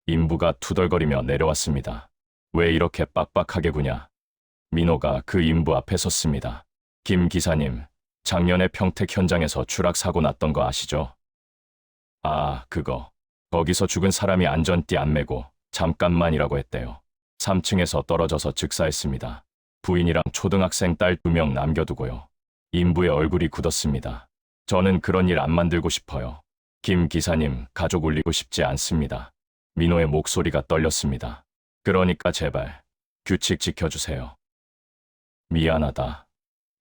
S1: 인부가 투덜거리며 내려왔습니다. 왜 이렇게 빡빡하게 구냐? 민호가 그 인부 앞에 섰습니다. 김 기사님, 작년에 평택 현장에서 추락 사고 났던 거 아시죠? 아, 그거. 거기서 죽은 사람이 안전띠 안 매고 잠깐만이라고 했대요. 3층에서 떨어져서 즉사했습니다. 부인이랑 초등학생 딸 2명 남겨두고요. 인부의 얼굴이 굳었습니다. 저는 그런 일 안 만들고 싶어요. 김 기사님, 가족 울리고 싶지 않습니다. 민호의 목소리가 떨렸습니다. 그러니까 제발 규칙 지켜주세요. 미안하다.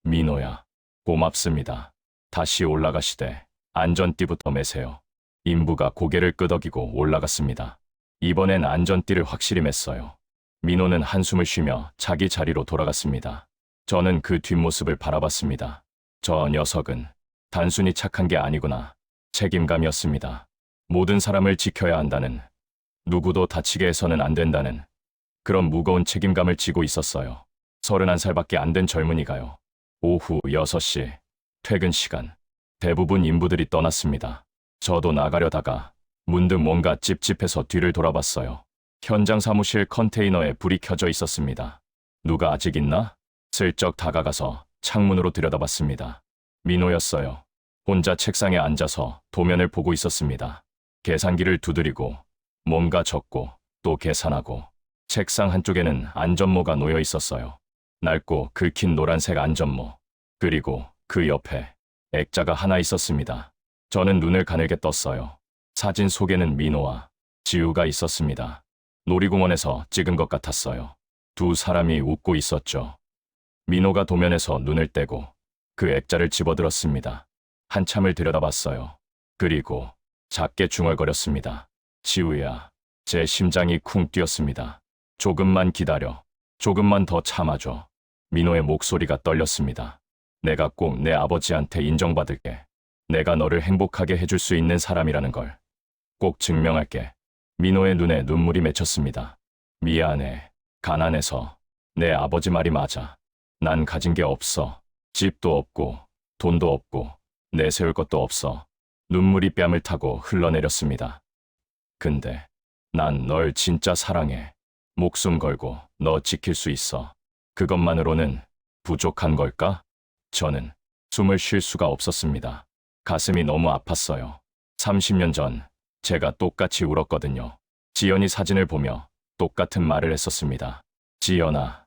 S1: 민호야. 고맙습니다. 다시 올라가시되 안전띠부터 매세요. 인부가 고개를 끄덕이고 올라갔습니다. 이번엔 안전띠를 확실히 맸어요. 민호는 한숨을 쉬며 자기 자리로 돌아갔습니다. 저는 그 뒷모습을 바라봤습니다. 저 녀석은 단순히 착한 게 아니구나. 책임감이었습니다. 모든 사람을 지켜야 한다는, 누구도 다치게 해서는 안 된다는 그런 무거운 책임감을 지고 있었어요. 31살밖에 안 된 젊은이가요. 오후 6시, 퇴근 시간. 대부분 인부들이 떠났습니다. 저도 나가려다가 문득 뭔가 찝찝해서 뒤를 돌아봤어요. 현장 사무실 컨테이너에 불이 켜져 있었습니다. 누가 아직 있나? 슬쩍 다가가서 창문으로 들여다봤습니다. 민호였어요. 혼자 책상에 앉아서 도면을 보고 있었습니다. 계산기를 두드리고 뭔가 적고 또 계산하고, 책상 한쪽에는 안전모가 놓여 있었어요. 낡고 긁힌 노란색 안전모. 그리고 그 옆에 액자가 하나 있었습니다. 저는 눈을 가늘게 떴어요. 사진 속에는 민호와 지우가 있었습니다. 놀이공원에서 찍은 것 같았어요. 두 사람이 웃고 있었죠. 민호가 도면에서 눈을 떼고 그 액자를 집어들었습니다. 한참을 들여다봤어요. 그리고 작게 중얼거렸습니다. 지우야. 제 심장이 쿵 뛰었습니다. 조금만 기다려. 조금만 더 참아줘. 민호의 목소리가 떨렸습니다. 내가 꼭 내 아버지한테 인정받을게. 내가 너를 행복하게 해줄 수 있는 사람이라는 걸 꼭 증명할게. 민호의 눈에 눈물이 맺혔습니다. 미안해. 가난해서. 내 아버지 말이 맞아. 난 가진 게 없어. 집도 없고 돈도 없고 내세울 것도 없어. 눈물이 뺨을 타고 흘러내렸습니다. 근데 난 널 진짜 사랑해. 목숨 걸고 너 지킬 수 있어. 그것만으로는 부족한 걸까? 저는 숨을 쉴 수가 없었습니다. 가슴이 너무 아팠어요. 30년 전 제가 똑같이 울었거든요. 지연이 사진을 보며 똑같은 말을 했었습니다. 지연아,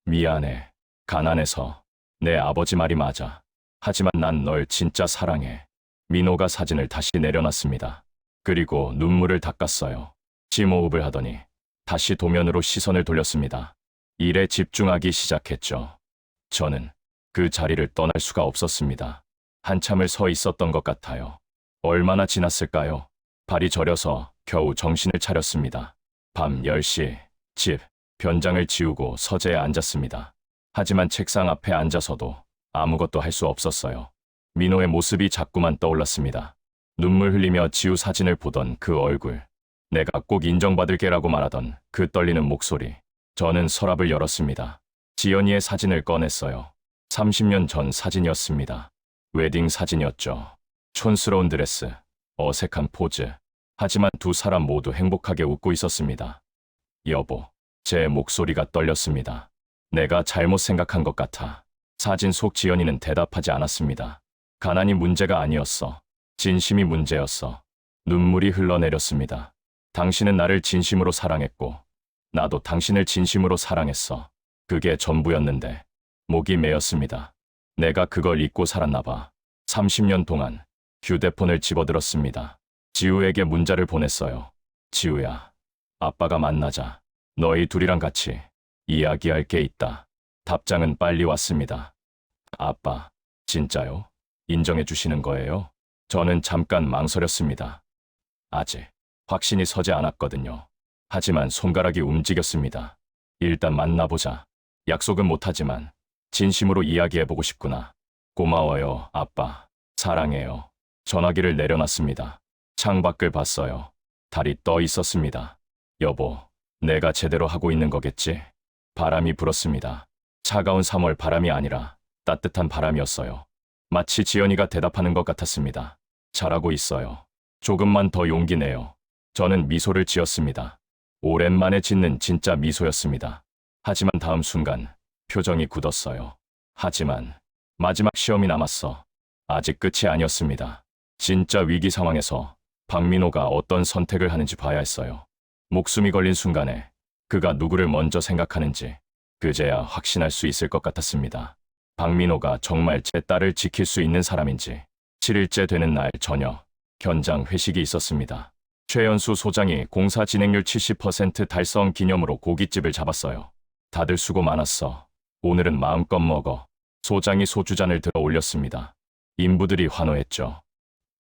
S1: 미안해. 가난해서. 내 아버지 말이 맞아. 하지만 난 널 진짜 사랑해. 민호가 사진을 다시 내려놨습니다. 그리고 눈물을 닦았어요. 심호흡을 하더니 다시 도면으로 시선을 돌렸습니다. 일에 집중하기 시작했죠. 저는 그 자리를 떠날 수가 없었습니다. 한참을 서 있었던 것 같아요. 얼마나 지났을까요? 발이 저려서 겨우 정신을 차렸습니다. 밤 10시, 집, 변장을 지우고 서재에 앉았습니다. 하지만 책상 앞에 앉아서도 아무것도 할 수 없었어요. 민호의 모습이 자꾸만 떠올랐습니다. 눈물 흘리며 지우 사진을 보던 그 얼굴. 내가 꼭 인정받을게라고 말하던 그 떨리는 목소리. 저는 서랍을 열었습니다. 지연이의 사진을 꺼냈어요. 30년 전 사진이었습니다. 웨딩 사진이었죠. 촌스러운 드레스, 어색한 포즈. 하지만 두 사람 모두 행복하게 웃고 있었습니다. 여보, 제 목소리가 떨렸습니다. 내가 잘못 생각한 것 같아. 사진 속 지연이는 대답하지 않았습니다. 가난이 문제가 아니었어. 진심이 문제였어. 눈물이 흘러내렸습니다. 당신은 나를 진심으로 사랑했고 나도 당신을 진심으로 사랑했어. 그게 전부였는데 목이 메였습니다. 내가 그걸 잊고 살았나 봐. 30년 동안 휴대폰을 집어들었습니다. 지우에게 문자를 보냈어요. 지우야, 아빠가 만나자. 너희 둘이랑 같이 이야기할 게 있다. 답장은 빨리 왔습니다. 아빠, 진짜요? 인정해 주시는 거예요? 저는 잠깐 망설였습니다. 아직 확신이 서지 않았거든요. 하지만 손가락이 움직였습니다. 일단 만나보자. 약속은 못하지만 진심으로 이야기해보고 싶구나. 고마워요, 아빠. 사랑해요. 전화기를 내려놨습니다. 창밖을 봤어요. 달이 떠 있었습니다. 여보, 내가 제대로 하고 있는 거겠지? 바람이 불었습니다. 차가운 3월 바람이 아니라 따뜻한 바람이었어요. 마치 지연이가 대답하는 것 같았습니다. 잘하고 있어요. 조금만 더 용기 내요. 저는 미소를 지었습니다. 오랜만에 짓는 진짜 미소였습니다. 하지만 다음 순간 표정이 굳었어요. 하지만 마지막 시험이 남았어. 아직 끝이 아니었습니다. 진짜 위기 상황에서 박민호가 어떤 선택을 하는지 봐야 했어요. 목숨이 걸린 순간에 그가 누구를 먼저 생각하는지, 그제야 확신할 수 있을 것 같았습니다. 박민호가 정말 제 딸을 지킬 수 있는 사람인지. 7일째 되는 날 저녁, 현장 회식이 있었습니다. 최연수 소장이 공사 진행률 70% 달성 기념으로 고깃집을 잡았어요. 다들 수고 많았어. 오늘은 마음껏 먹어. 소장이 소주잔을 들어 올렸습니다. 인부들이 환호했죠.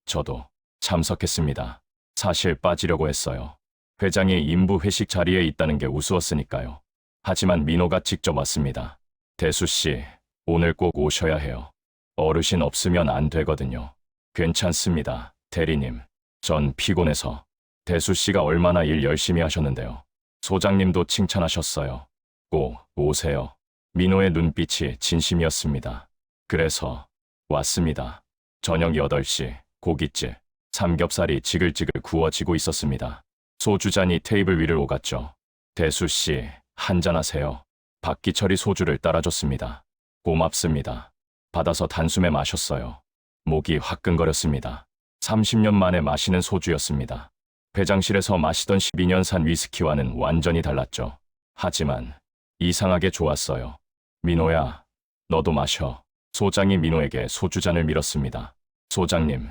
S1: 저도 참석했습니다. 사실 빠지려고 했어요. 회장이 인부 회식 자리에 있다는 게 우스웠으니까요. 하지만 민호가 직접 왔습니다. 대수 씨, 오늘 꼭 오셔야 해요. 어르신 없으면 안 되거든요. 괜찮습니다, 대리님. 전 피곤해서. 대수 씨가 얼마나 일 열심히 하셨는데요. 소장님도 칭찬하셨어요. 꼭 오세요. 민호의 눈빛이 진심이었습니다. 그래서 왔습니다. 저녁 8시, 고깃집. 삼겹살이 지글지글 구워지고 있었습니다. 소주잔이 테이블 위를 오갔죠. 대수 씨, 한잔하세요. 박기철이 소주를 따라줬습니다. 고맙습니다. 받아서 단숨에 마셨어요. 목이 화끈거렸습니다. 30년 만에 마시는 소주였습니다. 회장실에서 마시던 12년산 위스키와는 완전히 달랐죠. 하지만 이상하게 좋았어요. 민호야, 너도 마셔. 소장이 민호에게 소주잔을 밀었습니다. 소장님,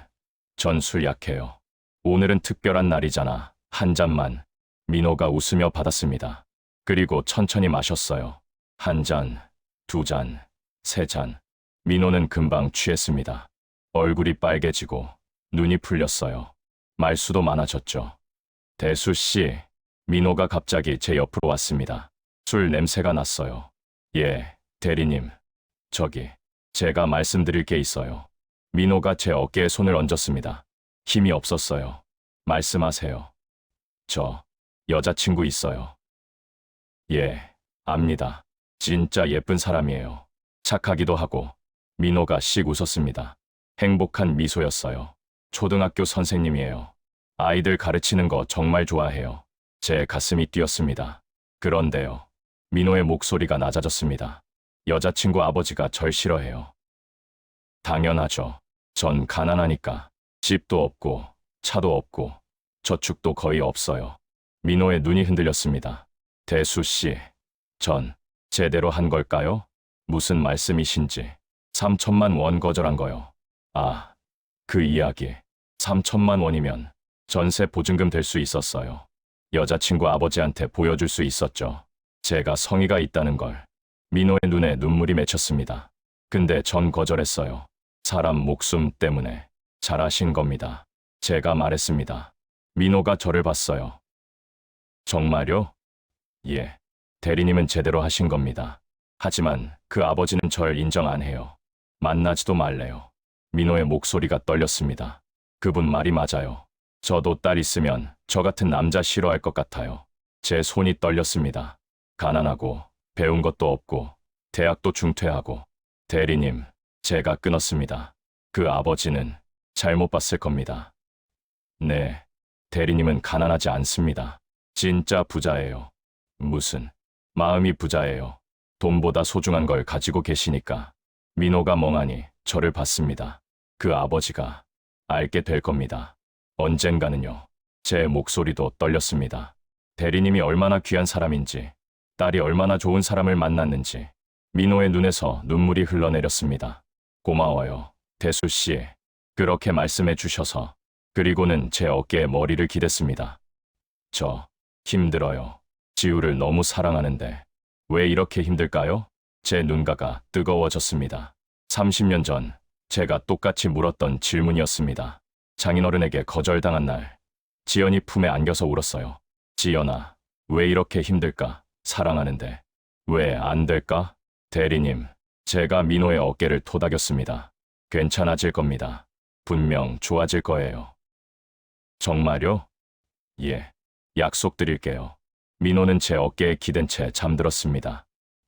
S1: 전 술 약해요. 오늘은 특별한 날이잖아. 한 잔만. 민호가 웃으며 받았습니다. 그리고 천천히 마셨어요. 한 잔, 두 잔, 세 잔. 민호는 금방 취했습니다. 얼굴이 빨개지고 눈이 풀렸어요. 말수도 많아졌죠. 대수 씨, 민호가 갑자기 제 옆으로 왔습니다. 술 냄새가 났어요. 예, 대리님. 저기, 제가 말씀드릴 게 있어요. 민호가 제 어깨에 손을 얹었습니다. 힘이 없었어요. 말씀하세요. 저, 여자친구 있어요. 예, 압니다. 진짜 예쁜 사람이에요. 착하기도 하고. 민호가 씩 웃었습니다. 행복한 미소였어요. 초등학교 선생님이에요. 아이들 가르치는 거 정말 좋아해요. 제 가슴이 뛰었습니다. 그런데요. 민호의 목소리가 낮아졌습니다. 여자친구 아버지가 절 싫어해요. 당연하죠. 전 가난하니까. 집도 없고, 차도 없고, 저축도 거의 없어요. 민호의 눈이 흔들렸습니다. 대수 씨, 전 제대로 한 걸까요? 무슨 말씀이신지. 3천만 원 거절한 거요. 아, 그 이야기. 3천만 원이면 전세 보증금 될 수 있었어요. 여자친구 아버지한테 보여줄 수 있었죠. 제가 성의가 있다는 걸. 민호의 눈에 눈물이 맺혔습니다. 근데 전 거절했어요. 사람 목숨 때문에. 잘하신 겁니다. 제가 말했습니다. 민호가 저를 봤어요. 정말요? 예. 대리님은 제대로 하신 겁니다. 하지만 그 아버지는 절 인정 안 해요. 만나지도 말래요. 민호의 목소리가 떨렸습니다. 그분 말이 맞아요. 저도 딸 있으면 저 같은 남자 싫어할 것 같아요. 제 손이 떨렸습니다. 가난하고 배운 것도 없고 대학도 중퇴하고. 대리님, 제가 끊었습니다. 그 아버지는 잘못 봤을 겁니다. 네, 대리님은 가난하지 않습니다. 진짜 부자예요. 무슨, 마음이 부자예요. 돈보다 소중한 걸 가지고 계시니까. 민호가 멍하니 저를 봤습니다. 그 아버지가 알게 될 겁니다. 언젠가는요. 제 목소리도 떨렸습니다. 대리님이 얼마나 귀한 사람인지, 딸이 얼마나 좋은 사람을 만났는지. 민호의 눈에서 눈물이 흘러내렸습니다. 고마워요, 대수 씨. 그렇게 말씀해 주셔서. 그리고는 제 어깨에 머리를 기댔습니다. 저 힘들어요. 지우를 너무 사랑하는데 왜 이렇게 힘들까요? 제 눈가가 뜨거워졌습니다. 30년 전 제가 똑같이 물었던 질문이었습니다. 장인어른에게 거절당한 날, 지연이 품에 안겨서 울었어요. 지연아, 왜 이렇게 힘들까? 사랑하는데 왜 안 될까? 대리님, 제가 민호의 어깨를 토닥였습니다. 괜찮아질 겁니다. 분명 좋아질 거예요. 정말요? 예, 약속드릴게요. 민호는 제 어깨에 기댄 채 잠들었습니다.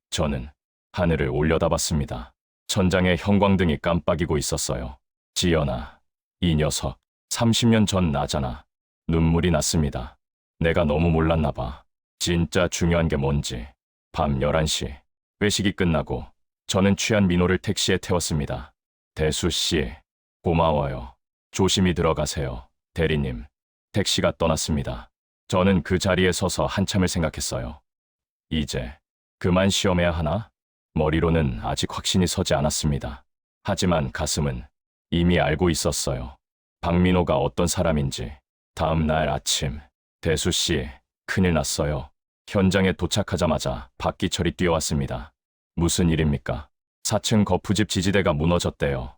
S1: 저는 하늘을 올려다봤습니다. 천장에 형광등이 깜빡이고 있었어요. 지연아, 이 녀석, 30년 전 나잖아. 눈물이 났습니다. 내가 너무 몰랐나 봐. 진짜 중요한 게 뭔지. 밤 11시, 회식이 끝나고 저는 취한 민호를 택시에 태웠습니다. 대수 씨, 고마워요. 조심히 들어가세요, 대리님. 택시가 떠났습니다. 저는 그 자리에 서서 한참을 생각했어요. 이제 그만 시험해야 하나? 머리로는 아직 확신이 서지 않았습니다. 하지만 가슴은 이미 알고 있었어요. 박민호가 어떤 사람인지. 다음 날 아침, 대수 씨, 큰일 났어요. 현장에 도착하자마자 박기철이 뛰어왔습니다. 무슨 일입니까? 4층 거푸집 지지대가 무너졌대요.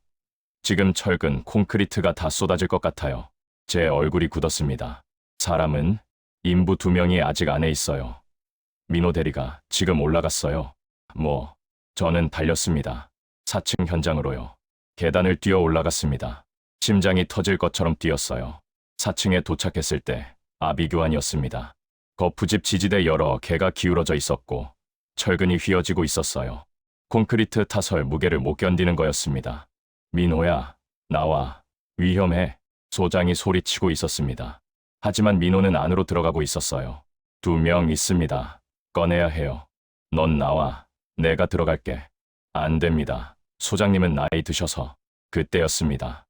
S1: 지금 철근, 콘크리트가 다 쏟아질 것 같아요. 제 얼굴이 굳었습니다. 사람은? 인부 2명이 아직 안에 있어요. 민호 대리가 지금 올라갔어요. 저는 달렸습니다. 4층 현장으로요. 계단을 뛰어 올라갔습니다. 심장이 터질 것처럼 뛰었어요. 4층에 도착했을 때 아비규환이었습니다. 거푸집 지지대 여러 개가 기울어져 있었고 철근이 휘어지고 있었어요. 콘크리트 타설 무게를 못 견디는 거였습니다. 민호야, 나와. 위험해. 소장이 소리치고 있었습니다. 하지만 민호는 안으로 들어가고 있었어요. 2명 있습니다. 꺼내야 해요. 넌 나와. 내가 들어갈게. 안 됩니다. 소장님은 나이 드셔서. 그때였습니다.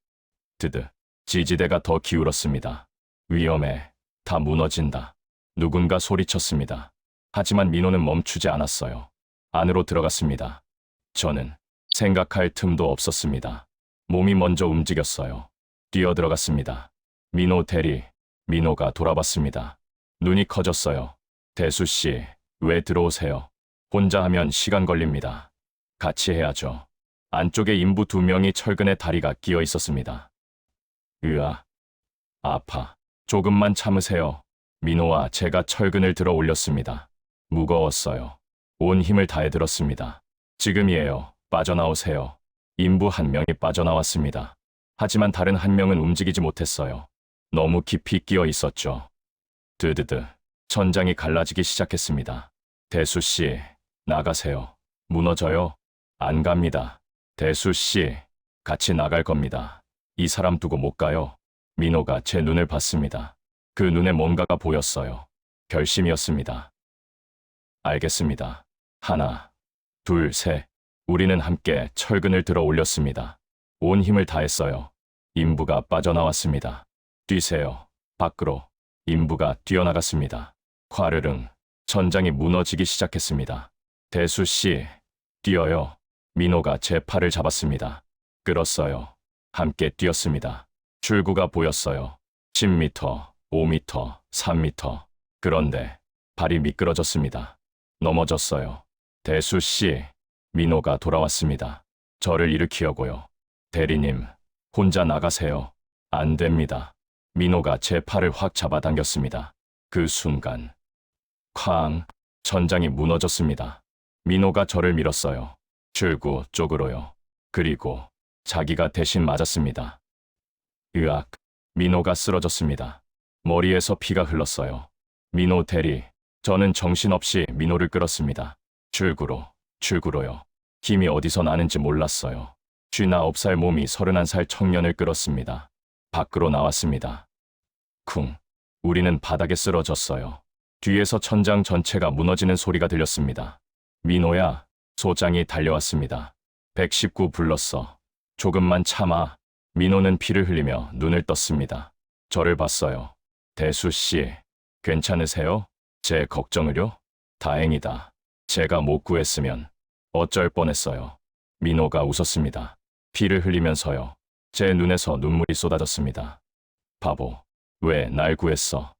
S1: 드드. 지지대가 더 기울었습니다. 위험해. 다 무너진다. 누군가 소리쳤습니다. 하지만 민호는 멈추지 않았어요. 안으로 들어갔습니다. 저는 생각할 틈도 없었습니다. 몸이 먼저 움직였어요. 뛰어들어갔습니다. 민호 대리. 민호가 돌아봤습니다. 눈이 커졌어요. 대수 씨, 왜 들어오세요? 혼자 하면 시간 걸립니다. 같이 해야죠. 안쪽에 인부 2명이 철근에 다리가 끼어 있었습니다. 으아. 아파. 조금만 참으세요. 민호와 제가 철근을 들어 올렸습니다. 무거웠어요. 온 힘을 다해 들었습니다. 지금이에요. 빠져나오세요. 인부 1명이 빠져나왔습니다. 하지만 다른 1명은 움직이지 못했어요. 너무 깊이 끼어 있었죠. 드드드. 천장이 갈라지기 시작했습니다. 대수 씨, 나가세요. 무너져요. 안 갑니다. 대수 씨, 같이 나갈 겁니다. 이 사람 두고 못 가요. 민호가 제 눈을 봤습니다. 그 눈에 뭔가가 보였어요. 결심이었습니다. 알겠습니다. 하나, 둘, 셋. 우리는 함께 철근을 들어 올렸습니다. 온 힘을 다했어요. 인부가 빠져나왔습니다. 뛰세요. 밖으로. 인부가 뛰어나갔습니다. 콰르릉. 천장이 무너지기 시작했습니다. 대수 씨, 뛰어요. 민호가 제 팔을 잡았습니다. 끌었어요. 함께 뛰었습니다. 출구가 보였어요. 10m, 5m, 3m. 그런데 발이 미끄러졌습니다. 넘어졌어요. 대수 씨, 민호가 돌아왔습니다. 저를 일으키려고요. 대리님, 혼자 나가세요. 안 됩니다. 민호가 제 팔을 확 잡아당겼습니다. 그 순간, 쾅, 천장이 무너졌습니다. 민호가 저를 밀었어요. 출구 쪽으로요. 그리고 자기가 대신 맞았습니다. 으악, 민호가 쓰러졌습니다. 머리에서 피가 흘렀어요. 민호 대리, 저는 정신없이 민호를 끌었습니다. 출구로요. 힘이 어디서 나는지 몰랐어요. 59살 몸이 31살 청년을 끌었습니다. 밖으로 나왔습니다. 쿵, 우리는 바닥에 쓰러졌어요. 뒤에서 천장 전체가 무너지는 소리가 들렸습니다. 민호야, 소장이 달려왔습니다. 119 불렀어. 조금만 참아. 민호는 피를 흘리며 눈을 떴습니다. 저를 봤어요. 대수 씨, 괜찮으세요? 제 걱정을요? 다행이다. 제가 못 구했으면 어쩔 뻔했어요. 민호가 웃었습니다. 피를 흘리면서요. 제 눈에서 눈물이 쏟아졌습니다. 바보, 왜 날 구했어?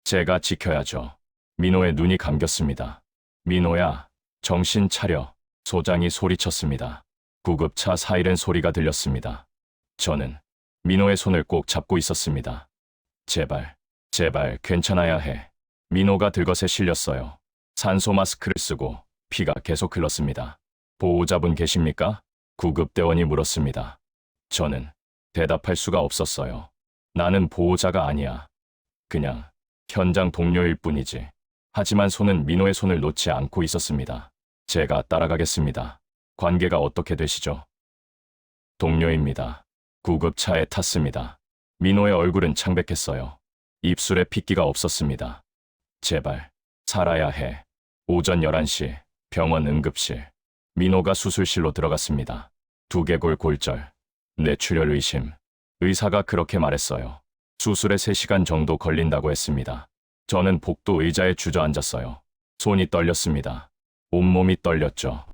S1: 제가 지켜야죠. 민호의 눈이 감겼습니다. 민호야, 정신 차려. 소장이 소리쳤습니다. 구급차 사이렌 소리가 들렸습니다. 저는 민호의 손을 꼭 잡고 있었습니다. 제발 괜찮아야 해. 민호가 들것에 실렸어요. 산소 마스크를 쓰고 피가 계속 흘렀습니다. 보호자분 계십니까? 구급대원이 물었습니다. 저는 대답할 수가 없었어요. 나는 보호자가 아니야. 그냥 현장 동료일 뿐이지. 하지만 손은 민호의 손을 놓지 않고 있었습니다. 제가 따라가겠습니다. 관계가 어떻게 되시죠? 동료입니다. 구급차에 탔습니다. 민호의 얼굴은 창백했어요. 입술에 핏기가 없었습니다. 제발, 살아야 해. 오전 11시, 병원 응급실. 민호가 수술실로 들어갔습니다. 두개골 골절, 뇌출혈 의심. 의사가 그렇게 말했어요. 수술에 3시간 정도 걸린다고 했습니다. 저는 복도 의자에 주저앉았어요. 손이 떨렸습니다. 온몸이 떨렸죠.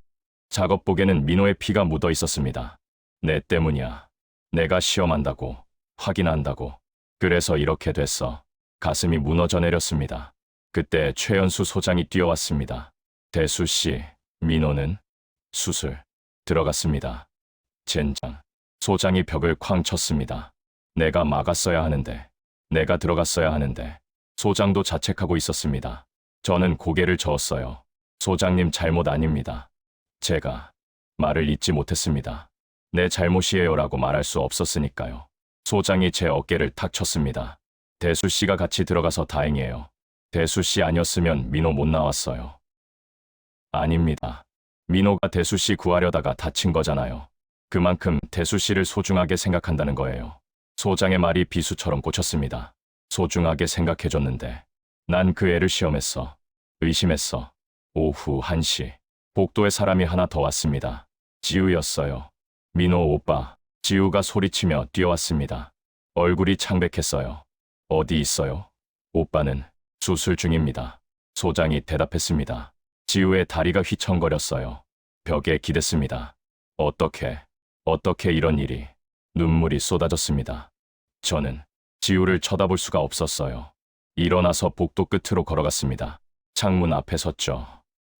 S1: 작업복에는 민호의 피가 묻어 있었습니다. 내 때문이야. 내가 시험한다고, 확인한다고. 그래서 이렇게 됐어. 가슴이 무너져 내렸습니다. 그때 최연수 소장이 뛰어왔습니다. 대수 씨, 민호는 수술 들어갔습니다. 젠장. 소장이 벽을 쾅 쳤습니다. 내가 막았어야 하는데, 내가 들어갔어야 하는데. 소장도 자책하고 있었습니다. 저는 고개를 저었어요. 소장님 잘못 아닙니다. 제가 말을 잇지 못했습니다. 내 잘못이에요라고 말할 수 없었으니까요. 소장이 제 어깨를 탁 쳤습니다. 대수 씨가 같이 들어가서 다행이에요. 대수 씨 아니었으면 민호 못 나왔어요. 아닙니다. 민호가 대수 씨 구하려다가 다친 거잖아요. 그만큼 대수 씨를 소중하게 생각한다는 거예요. 소장의 말이 비수처럼 꽂혔습니다. 소중하게 생각해줬는데 난 그 애를 시험했어. 의심했어. 오후 1시 복도에 사람이 하나 더 왔습니다. 지우였어요. 민호 오빠. 지우가 소리치며 뛰어왔습니다. 얼굴이 창백했어요. 어디 있어요? 오빠는 수술 중입니다. 소장이 대답했습니다. 지우의 다리가 휘청거렸어요. 벽에 기댔습니다. 어떻게 이런 일이. 눈물이 쏟아졌습니다. 저는 지우를 쳐다볼 수가 없었어요. 일어나서 복도 끝으로 걸어갔습니다. 창문 앞에 섰죠.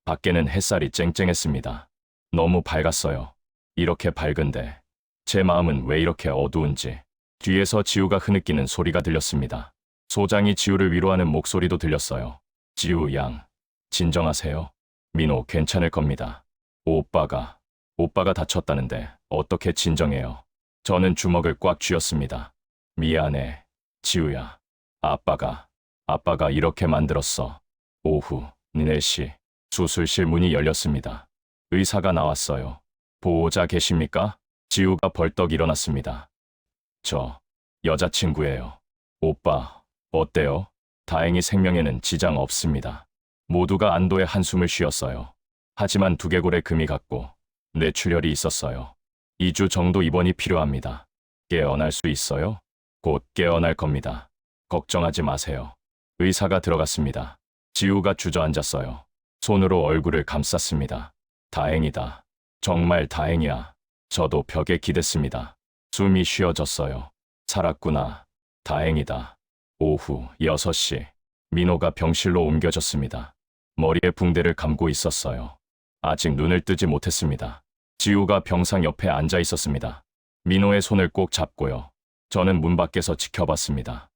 S1: 밖에는 햇살이 쨍쨍했습니다. 너무 밝았어요. 이렇게 밝은데 제 마음은 왜 이렇게 어두운지. 뒤에서 지우가 흐느끼는 소리가 들렸습니다. 소장이 지우를 위로하는 목소리도 들렸어요. 지우 양, 진정하세요. 민호 괜찮을 겁니다. 오빠가 다쳤다는데 어떻게 진정해요. 저는 주먹을 꽉 쥐었습니다. 미안해, 지우야. 아빠가 이렇게 만들었어. 오후 4시 수술실 문이 열렸습니다. 의사가 나왔어요. 보호자 계십니까? 지우가 벌떡 일어났습니다. 저 여자친구예요. 오빠, 어때요? 다행히 생명에는 지장 없습니다. 모두가 안도의 한숨을 쉬었어요. 하지만 두개골에 금이 갔고 뇌출혈이 있었어요. 2주 정도 입원이 필요합니다. 깨어날 수 있어요? 곧 깨어날 겁니다. 걱정하지 마세요. 의사가 들어갔습니다. 지우가 주저앉았어요. 손으로 얼굴을 감쌌습니다. 다행이다. 정말 다행이야. 저도 벽에 기댔습니다. 숨이 쉬어졌어요. 살았구나. 다행이다. 오후 6시 민호가 병실로 옮겨졌습니다. 머리에 붕대를 감고 있었어요. 아직 눈을 뜨지 못했습니다. 지우가 병상 옆에 앉아 있었습니다. 민호의 손을 꼭 잡고요. 저는 문 밖에서 지켜봤습니다.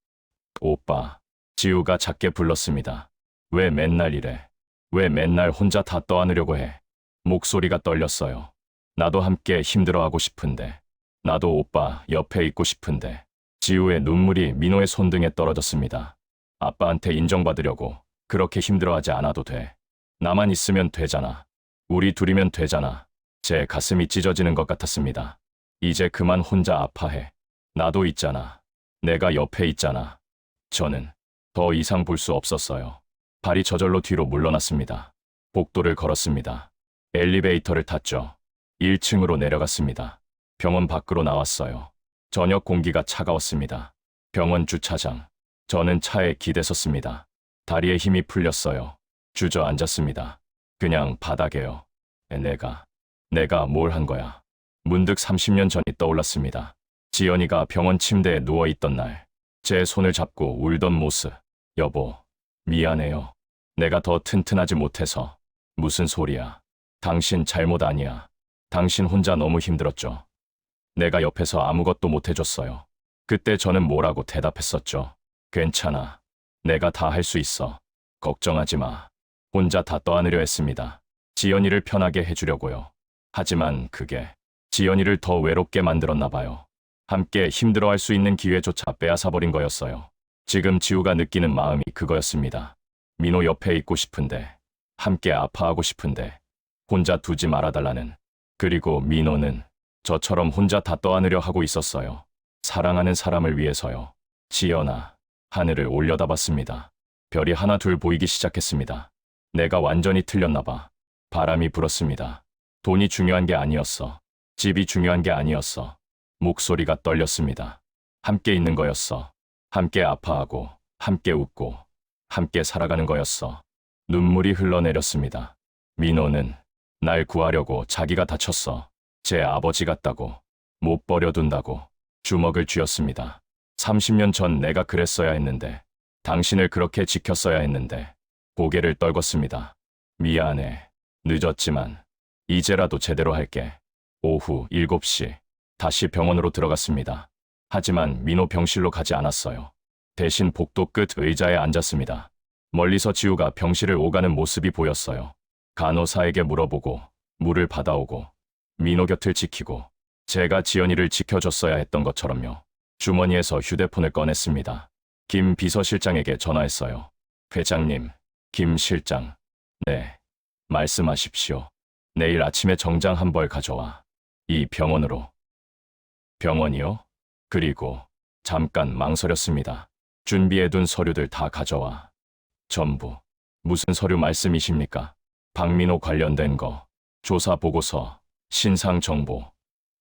S1: 오빠, 지우가 작게 불렀습니다. 왜 맨날 이래? 왜 맨날 혼자 다 떠안으려고 해? 목소리가 떨렸어요. 나도 함께 힘들어하고 싶은데. 나도 오빠 옆에 있고 싶은데. 지우의 눈물이 민호의 손등에 떨어졌습니다. 아빠한테 인정받으려고 그렇게 힘들어하지 않아도 돼. 나만 있으면 되잖아. 우리 둘이면 되잖아. 제 가슴이 찢어지는 것 같았습니다. 이제 그만 혼자 아파해. 나도 있잖아. 내가 옆에 있잖아. 저는 더 이상 볼 수 없었어요. 발이 저절로 뒤로 물러났습니다. 복도를 걸었습니다. 엘리베이터를 탔죠. 1층으로 내려갔습니다. 병원 밖으로 나왔어요. 저녁 공기가 차가웠습니다. 병원 주차장. 저는 차에 기대섰습니다. 다리에 힘이 풀렸어요. 주저앉았습니다. 그냥 바닥에요. 내가 뭘 한 거야. 문득 30년 전이 떠올랐습니다. 지연이가 병원 침대에 누워있던 날, 제 손을 잡고 울던 모습. 여보, 미안해요. 내가 더 튼튼하지 못해서. 무슨 소리야. 당신 잘못 아니야. 당신 혼자 너무 힘들었죠. 내가 옆에서 아무것도 못해줬어요. 그때 저는 뭐라고 대답했었죠. 괜찮아. 내가 다 할 수 있어. 걱정하지 마. 혼자 다 떠안으려 했습니다. 지연이를 편하게 해주려고요. 하지만 그게 지연이를 더 외롭게 만들었나 봐요. 함께 힘들어할 수 있는 기회조차 빼앗아버린 거였어요. 지금 지우가 느끼는 마음이 그거였습니다. 민호 옆에 있고 싶은데, 함께 아파하고 싶은데, 혼자 두지 말아달라는. 그리고 민호는 저처럼 혼자 다 떠안으려 하고 있었어요. 사랑하는 사람을 위해서요. 지연아, 하늘을 올려다봤습니다. 별이 하나 둘 보이기 시작했습니다. 내가 완전히 틀렸나 봐. 바람이 불었습니다. 돈이 중요한 게 아니었어. 집이 중요한 게 아니었어. 목소리가 떨렸습니다. 함께 있는 거였어. 함께 아파하고, 함께 웃고, 함께 살아가는 거였어. 눈물이 흘러내렸습니다. 민호는 날 구하려고 자기가 다쳤어. 제 아버지 같다고, 못 버려둔다고 주먹을 쥐었습니다. 30년 전 내가 그랬어야 했는데, 당신을 그렇게 지켰어야 했는데, 고개를 떨궜습니다. 미안해. 늦었지만, 이제라도 제대로 할게. 오후 7시, 다시 병원으로 들어갔습니다. 하지만 민호 병실로 가지 않았어요. 대신 복도 끝 의자에 앉았습니다. 멀리서 지우가 병실을 오가는 모습이 보였어요. 간호사에게 물어보고, 물을 받아오고, 민호 곁을 지키고, 제가 지연이를 지켜줬어야 했던 것처럼요. 주머니에서 휴대폰을 꺼냈습니다. 김 비서실장에게 전화했어요. 회장님, 김 실장. 네, 말씀하십시오. 내일 아침에 정장 한 벌 가져와. 이 병원으로. 병원이요? 그리고 잠깐 망설였습니다. 준비해둔 서류들 다 가져와. 전부. 무슨 서류 말씀이십니까? 박민호 관련된 거, 조사 보고서, 신상 정보,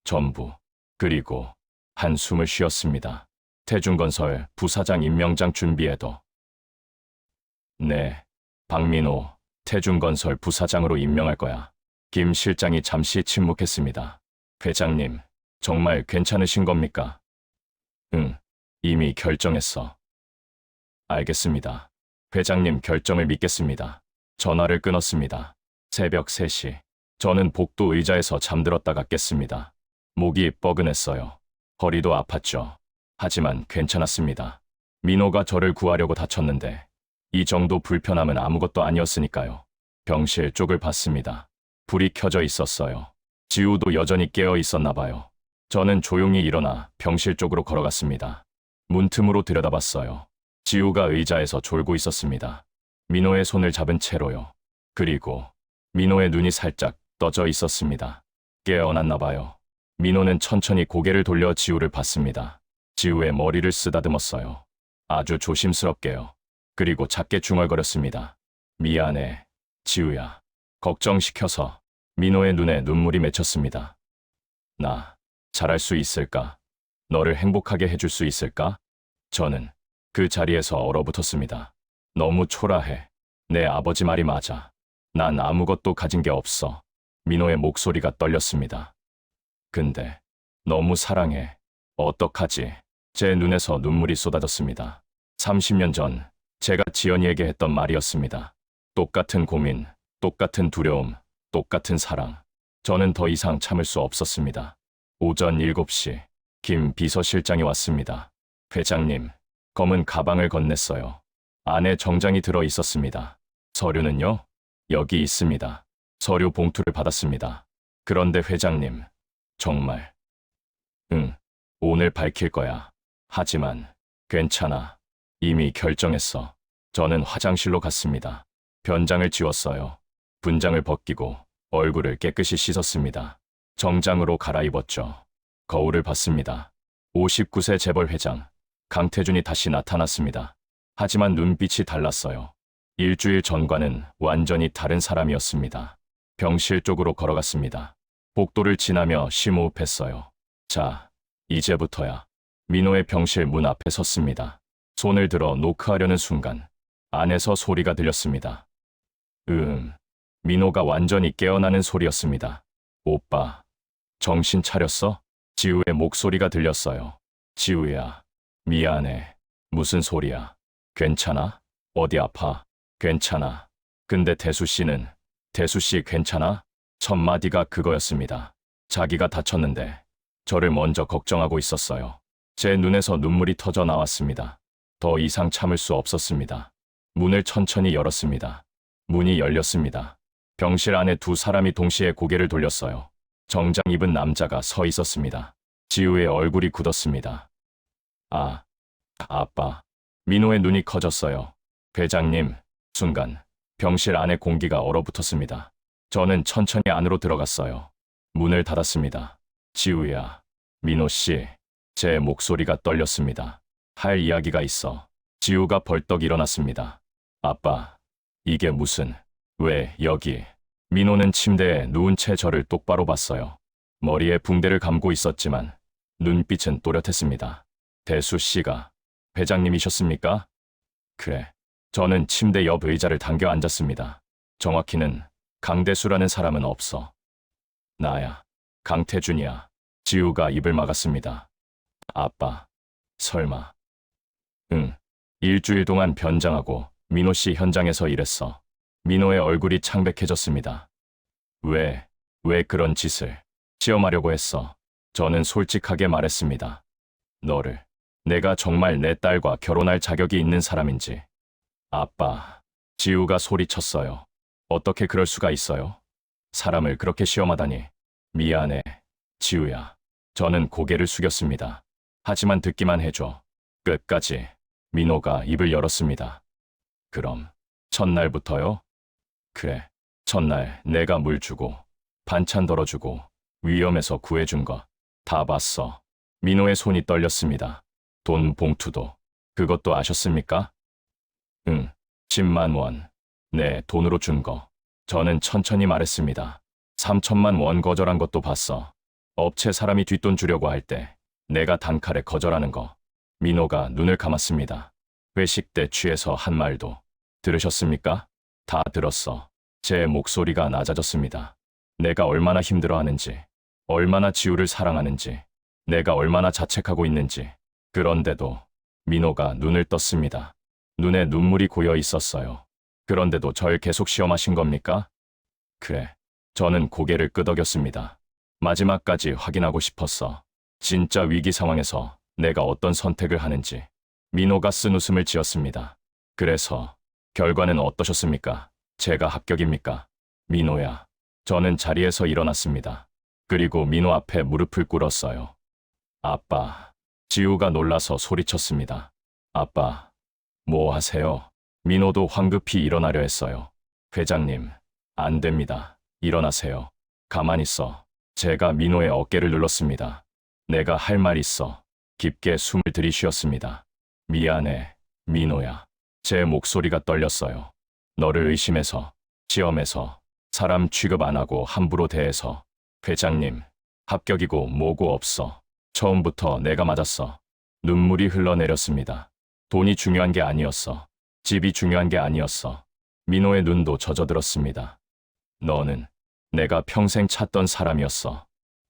S1: 전부. 그리고 한숨을 쉬었습니다. 태중건설 부사장 임명장 준비해도. 네, 박민호 태중건설 부사장으로 임명할 거야. 김 실장이 잠시 침묵했습니다. 회장님, 정말 괜찮으신 겁니까? 응, 이미 결정했어. 알겠습니다. 회장님 결정을 믿겠습니다. 전화를 끊었습니다. 새벽 3시. 저는 복도 의자에서 잠들었다가 깼습니다. 목이 뻐근했어요. 허리도 아팠죠. 하지만 괜찮았습니다. 민호가 저를 구하려고 다쳤는데 이 정도 불편함은 아무것도 아니었으니까요. 병실 쪽을 봤습니다. 불이 켜져 있었어요. 지우도 여전히 깨어 있었나 봐요. 저는 조용히 일어나 병실 쪽으로 걸어갔습니다. 문틈으로 들여다봤어요. 지우가 의자에서 졸고 있었습니다. 민호의 손을 잡은 채로요. 그리고 민호의 눈이 살짝 떠져 있었습니다. 깨어났나 봐요. 민호는 천천히 고개를 돌려 지우를 봤습니다. 지우의 머리를 쓰다듬었어요. 아주 조심스럽게요. 그리고 작게 중얼거렸습니다. 미안해, 지우야. 걱정시켜서. 민호의 눈에 눈물이 맺혔습니다. 나 잘할 수 있을까? 너를 행복하게 해줄 수 있을까? 저는 그 자리에서 얼어붙었습니다. 너무 초라해. 내 아버지 말이 맞아. 난 아무것도 가진 게 없어. 민호의 목소리가 떨렸습니다. 근데 너무 사랑해. 어떡하지? 제 눈에서 눈물이 쏟아졌습니다. 30년 전 제가 지연이에게 했던 말이었습니다. 똑같은 고민, 똑같은 두려움, 똑같은 사랑. 저는 더 이상 참을 수 없었습니다. 오전 7시, 김 비서실장이 왔습니다. 회장님, 검은 가방을 건넸어요. 안에 정장이 들어 있었습니다. 서류는요? 여기 있습니다. 서류 봉투를 받았습니다. 그런데 회장님, 정말. 응, 오늘 밝힐 거야. 하지만 괜찮아. 이미 결정했어. 저는 화장실로 갔습니다. 변장을 지웠어요. 분장을 벗기고 얼굴을 깨끗이 씻었습니다. 정장으로 갈아입었죠. 거울을 봤습니다. 59세 재벌 회장 강태준이 다시 나타났습니다. 하지만 눈빛이 달랐어요. 일주일 전과는 완전히 다른 사람이었습니다. 병실 쪽으로 걸어갔습니다. 복도를 지나며 심호흡했어요. 자, 이제부터야. 민호의 병실 문 앞에 섰습니다. 손을 들어 노크하려는 순간 안에서 소리가 들렸습니다. 민호가 완전히 깨어나는 소리였습니다. 오빠, 정신 차렸어? 지우의 목소리가 들렸어요. 지우야, 미안해. 무슨 소리야? 괜찮아? 어디 아파? 괜찮아. 근데 대수 씨는? 대수 씨 괜찮아? 첫 마디가 그거였습니다. 자기가 다쳤는데 저를 먼저 걱정하고 있었어요. 제 눈에서 눈물이 터져 나왔습니다. 더 이상 참을 수 없었습니다. 문을 천천히 열었습니다. 문이 열렸습니다. 병실 안에 두 사람이 동시에 고개를 돌렸어요. 정장 입은 남자가 서 있었습니다. 지우의 얼굴이 굳었습니다. 아, 아빠. 민호의 눈이 커졌어요. 회장님, 순간 병실 안의 공기가 얼어붙었습니다. 저는 천천히 안으로 들어갔어요. 문을 닫았습니다. 지우야, 민호 씨. 제 목소리가 떨렸습니다. 할 이야기가 있어. 지우가 벌떡 일어났습니다. 아빠, 이게 무슨, 왜 여기? 민호는 침대에 누운 채 저를 똑바로 봤어요. 머리에 붕대를 감고 있었지만 눈빛은 또렷했습니다. 대수 씨가 회장님이셨습니까? 그래. 저는 침대 옆 의자를 당겨 앉았습니다. 정확히는 강대수라는 사람은 없어. 나야. 강태준이야. 지우가 입을 막았습니다. 아빠. 설마. 응. 일주일 동안 변장하고 민호 씨 현장에서 일했어. 민호의 얼굴이 창백해졌습니다. 왜 그런 짓을 시험하려고 했어? 저는 솔직하게 말했습니다. 너를. 내가 정말 내 딸과 결혼할 자격이 있는 사람인지. 아빠. 지우가 소리쳤어요. 어떻게 그럴 수가 있어요? 사람을 그렇게 시험하다니. 미안해. 지우야. 저는 고개를 숙였습니다. 하지만 듣기만 해줘. 끝까지. 민호가 입을 열었습니다. 그럼 첫날부터요? 그래. 첫날 내가 물 주고 반찬 덜어주고 위험해서 구해준 거 다 봤어. 민호의 손이 떨렸습니다. 돈 봉투도. 그것도 아셨습니까? 응. 10만 원. 네, 돈으로 준 거. 저는 천천히 말했습니다. 3천만 원 거절한 것도 봤어. 업체 사람이 뒷돈 주려고 할 때 내가 단칼에 거절하는 거. 민호가 눈을 감았습니다. 회식 때 취해서 한 말도. 들으셨습니까? 다 들었어. 제 목소리가 낮아졌습니다. 내가 얼마나 힘들어하는지, 얼마나 지우를 사랑하는지, 내가 얼마나 자책하고 있는지. 그런데도 민호가 눈을 떴습니다. 눈에 눈물이 고여 있었어요. 그런데도 절 계속 시험하신 겁니까? 그래. 저는 고개를 끄덕였습니다. 마지막까지 확인하고 싶었어. 진짜 위기 상황에서 내가 어떤 선택을 하는지. 민호가 쓴 웃음을 지었습니다. 그래서 결과는 어떠셨습니까? 제가 합격입니까? 민호야. 저는 자리에서 일어났습니다. 그리고 민호 앞에 무릎을 꿇었어요. 아빠. 지우가 놀라서 소리쳤습니다. 아빠. 뭐 하세요? 민호도 황급히 일어나려 했어요. 회장님. 안 됩니다. 일어나세요. 가만히 있어. 제가 민호의 어깨를 눌렀습니다. 내가 할 말 있어. 깊게 숨을 들이쉬었습니다. 미안해. 민호야. 제 목소리가 떨렸어요. 너를 의심해서, 시험해서, 사람 취급 안 하고 함부로 대해서. 회장님. 합격이고 뭐고 없어. 처음부터 내가 맞았어. 눈물이 흘러내렸습니다. 돈이 중요한 게 아니었어. 집이 중요한 게 아니었어. 민호의 눈도 젖어들었습니다. 너는 내가 평생 찾던 사람이었어.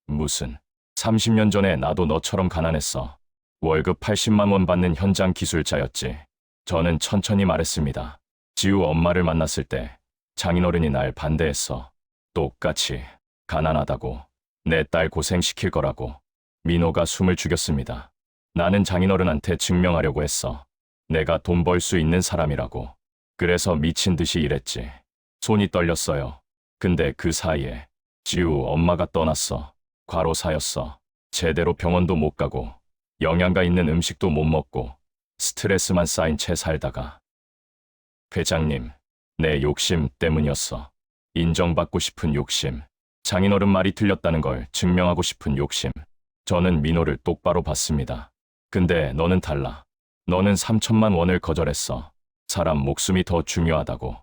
S1: 무슨 30년 전에 나도 너처럼 가난했어. 월급 80만 원 받는 현장 기술자였지. 저는 천천히 말했습니다. 지우 엄마를 만났을 때 장인어른이 날 반대했어. 똑같이 가난하다고 내 딸 고생시킬 거라고. 민호가 숨을 죽였습니다. 나는 장인어른한테 증명하려고 했어. 내가 돈 벌 수 있는 사람이라고. 그래서 미친 듯이 일했지. 손이 떨렸어요. 근데 그 사이에 지우 엄마가 떠났어. 과로사였어. 제대로 병원도 못 가고 영양가 있는 음식도 못 먹고 스트레스만 쌓인 채 살다가. 회장님, 내 욕심 때문이었어. 인정받고 싶은 욕심. 장인어른 말이 틀렸다는 걸 증명하고 싶은 욕심. 저는 민호를 똑바로 봤습니다. 근데 너는 달라. 너는 3천만 원을 거절했어. 사람 목숨이 더 중요하다고.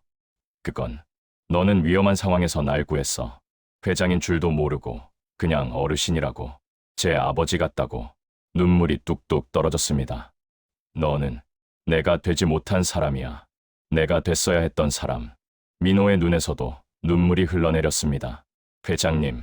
S1: 그건 너는 위험한 상황에서 날 구했어. 회장인 줄도 모르고 그냥 어르신이라고. 제 아버지 같다고. 눈물이 뚝뚝 떨어졌습니다. 너는 내가 되지 못한 사람이야. 내가 됐어야 했던 사람. 민호의 눈에서도 눈물이 흘러내렸습니다. 회장님,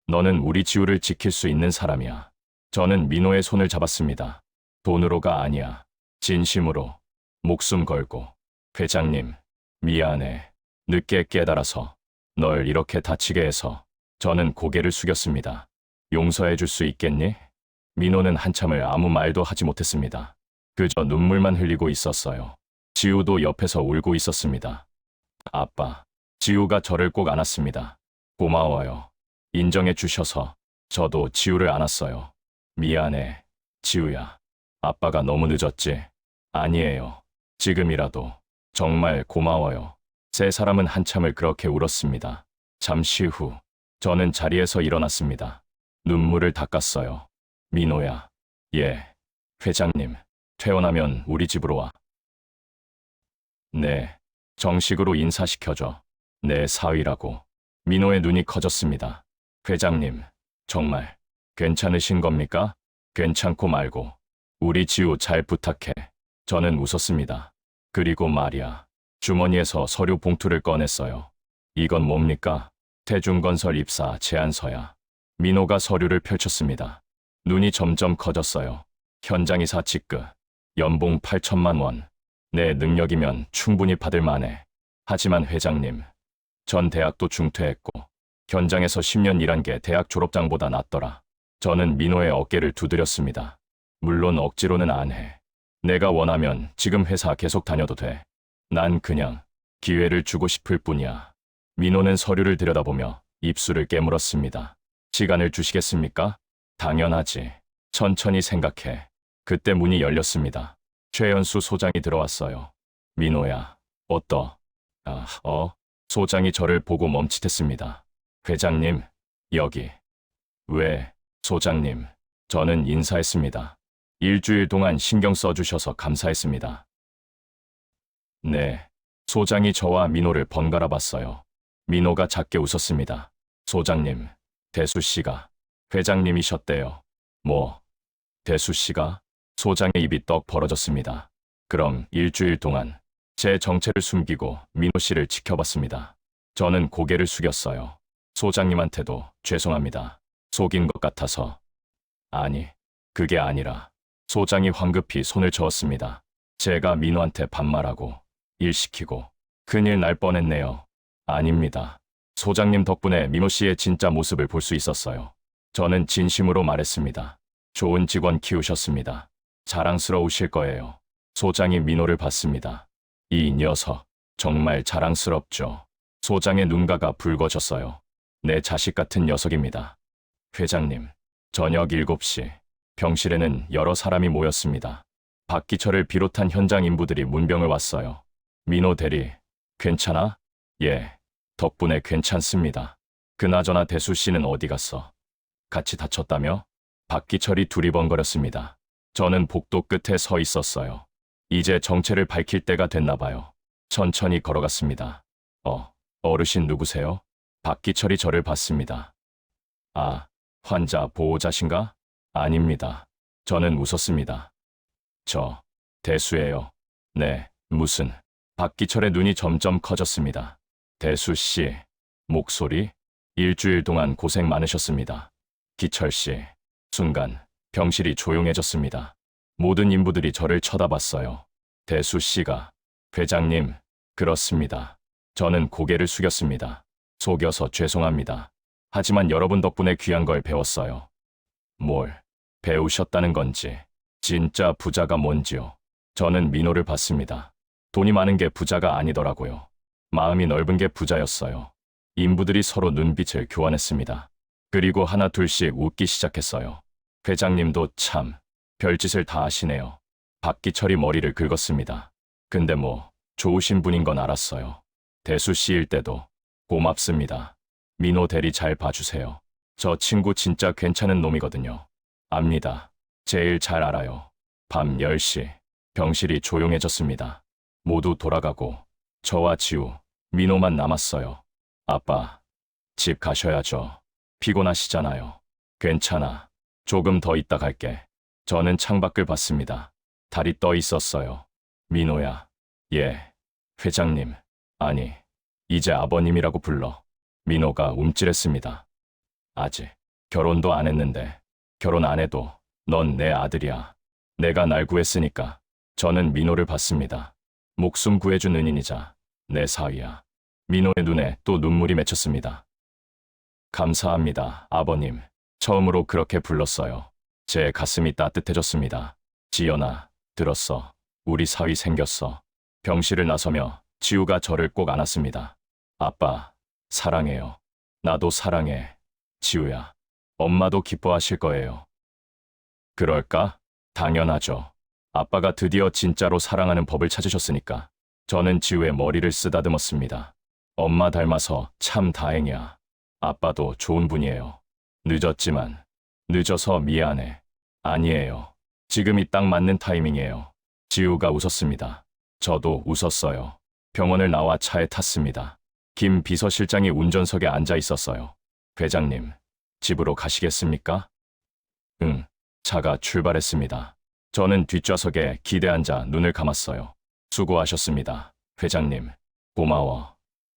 S1: 너는 우리 지우를 지킬 수 있는 사람이야. 저는 민호의 손을 잡았습니다. 돈으로가 아니야. 진심으로. 목숨 걸고. 회장님, 미안해. 늦게 깨달아서. 널 이렇게 다치게 해서. 저는 고개를 숙였습니다. 용서해 줄 수 있겠니? 민호는 한참을 아무 말도 하지 못했습니다. 그저 눈물만 흘리고 있었어요. 지우도 옆에서 울고 있었습니다. 아빠. 지우가 저를 꼭 안았습니다. 고마워요. 인정해 주셔서. 저도 지우를 안았어요. 미안해. 지우야. 아빠가 너무 늦었지? 아니에요. 지금이라도. 정말 고마워요. 세 사람은 한참을 그렇게 울었습니다. 잠시 후 저는 자리에서 일어났습니다. 눈물을 닦았어요. 민호야. 예. 회장님. 퇴원하면 우리 집으로 와. 네. 정식으로 인사시켜줘. 내 사위라고. 민호의 눈이 커졌습니다. 회장님. 정말 괜찮으신 겁니까? 괜찮고 말고. 우리 지우 잘 부탁해. 저는 웃었습니다. 그리고 말이야. 주머니에서 서류 봉투를 꺼냈어요. 이건 뭡니까? 태중건설 입사 제안서야. 민호가 서류를 펼쳤습니다. 눈이 점점 커졌어요. 현장이사 직급, 연봉 8천만 원. 내 능력이면 충분히 받을 만해. 하지만 회장님, 전 대학도 중퇴했고 현장에서 10년 일한 게 대학 졸업장보다 낫더라. 저는 민호의 어깨를 두드렸습니다. 물론 억지로는 안 해. 내가 원하면 지금 회사 계속 다녀도 돼. 난 그냥 기회를 주고 싶을 뿐이야. 민호는 서류를 들여다보며 입술을 깨물었습니다. 시간을 주시겠습니까? 당연하지. 천천히 생각해. 그때 문이 열렸습니다. 최연수 소장이 들어왔어요. 민호야, 어떠? 소장이 저를 보고 멈칫했습니다. 회장님, 여기. 왜, 소장님? 저는 인사했습니다. 일주일 동안 신경 써주셔서 감사했습니다. 네. 소장이 저와 민호를 번갈아 봤어요. 민호가 작게 웃었습니다. 소장님, 대수 씨가 회장님이셨대요. 뭐, 대수 씨가? 소장의 입이 떡 벌어졌습니다. 그럼 일주일 동안 제 정체를 숨기고 민호 씨를 지켜봤습니다. 저는 고개를 숙였어요. 소장님한테도 죄송합니다. 속인 것 같아서. 아니, 그게 아니라 소장이 황급히 손을 저었습니다. 제가 민호한테 반말하고 일 시키고 큰일 날 뻔했네요. 아닙니다. 소장님 덕분에 민호 씨의 진짜 모습을 볼 수 있었어요. 저는 진심으로 말했습니다. 좋은 직원 키우셨습니다. 자랑스러우실 거예요. 소장이 민호를 봤습니다. 이 녀석, 정말 자랑스럽죠. 소장의 눈가가 붉어졌어요. 내 자식 같은 녀석입니다. 회장님, 저녁 7시, 병실에는 여러 사람이 모였습니다. 박기철을 비롯한 현장 인부들이 문병을 왔어요. 민호 대리, 괜찮아? 예, 덕분에 괜찮습니다. 그나저나 대수 씨는 어디 갔어? 같이 다쳤다며? 박기철이 두리번거렸습니다. 저는 복도 끝에 서 있었어요. 이제 정체를 밝힐 때가 됐나 봐요. 천천히 걸어갔습니다. 어르신 누구세요? 박기철이 저를 봤습니다. 아, 환자 보호자신가? 아닙니다. 저는 웃었습니다. 저, 대수예요. 네, 무슨. 박기철의 눈이 점점 커졌습니다. 대수 씨, 목소리? 일주일 동안 고생 많으셨습니다. 기철 씨, 순간 병실이 조용해졌습니다. 모든 인부들이 저를 쳐다봤어요. 대수 씨가, 회장님, 그렇습니다. 저는 고개를 숙였습니다. 속여서 죄송합니다. 하지만 여러분 덕분에 귀한 걸 배웠어요. 뭘 배우셨다는 건지, 진짜 부자가 뭔지요. 저는 민호를 봤습니다. 돈이 많은 게 부자가 아니더라고요. 마음이 넓은 게 부자였어요. 인부들이 서로 눈빛을 교환했습니다. 그리고 하나 둘씩 웃기 시작했어요. 회장님도 참 별짓을 다 하시네요. 박기철이 머리를 긁었습니다. 근데 뭐 좋으신 분인 건 알았어요. 대수 씨일 때도 고맙습니다. 민호 대리 잘 봐주세요. 저 친구 진짜 괜찮은 놈이거든요. 압니다. 제일 잘 알아요. 밤 10시 병실이 조용해졌습니다. 모두 돌아가고 저와 지우, 민호만 남았어요. 아빠, 집 가셔야죠. 피곤하시잖아요. 괜찮아. 조금 더 있다 갈게. 저는 창밖을 봤습니다. 달이 떠 있었어요. 민호야. 예. 회장님. 아니, 이제 아버님이라고 불러. 민호가 움찔했습니다. 아직 결혼도 안 했는데 결혼 안 해도 넌 내 아들이야. 내가 날 구했으니까. 저는 민호를 봤습니다. 목숨 구해준 은인이자 내 사위야. 민호의 눈에 또 눈물이 맺혔습니다. 감사합니다, 아버님. 처음으로 그렇게 불렀어요. 제 가슴이 따뜻해졌습니다. 지연아, 들었어. 우리 사위 생겼어. 병실을 나서며 지우가 저를 꼭 안았습니다. 아빠, 사랑해요. 나도 사랑해. 지우야, 엄마도 기뻐하실 거예요. 그럴까? 당연하죠. 아빠가 드디어 진짜로 사랑하는 법을 찾으셨으니까. 저는 지우의 머리를 쓰다듬었습니다. 엄마 닮아서 참 다행이야. 아빠도 좋은 분이에요. 늦었지만, 늦어서 미안해. 아니에요. 지금이 딱 맞는 타이밍이에요. 지우가 웃었습니다. 저도 웃었어요. 병원을 나와 차에 탔습니다. 김 비서실장이 운전석에 앉아 있었어요. 회장님, 집으로 가시겠습니까? 응, 차가 출발했습니다. 저는 뒷좌석에 기대 앉아 눈을 감았어요. 수고하셨습니다. 회장님, 고마워.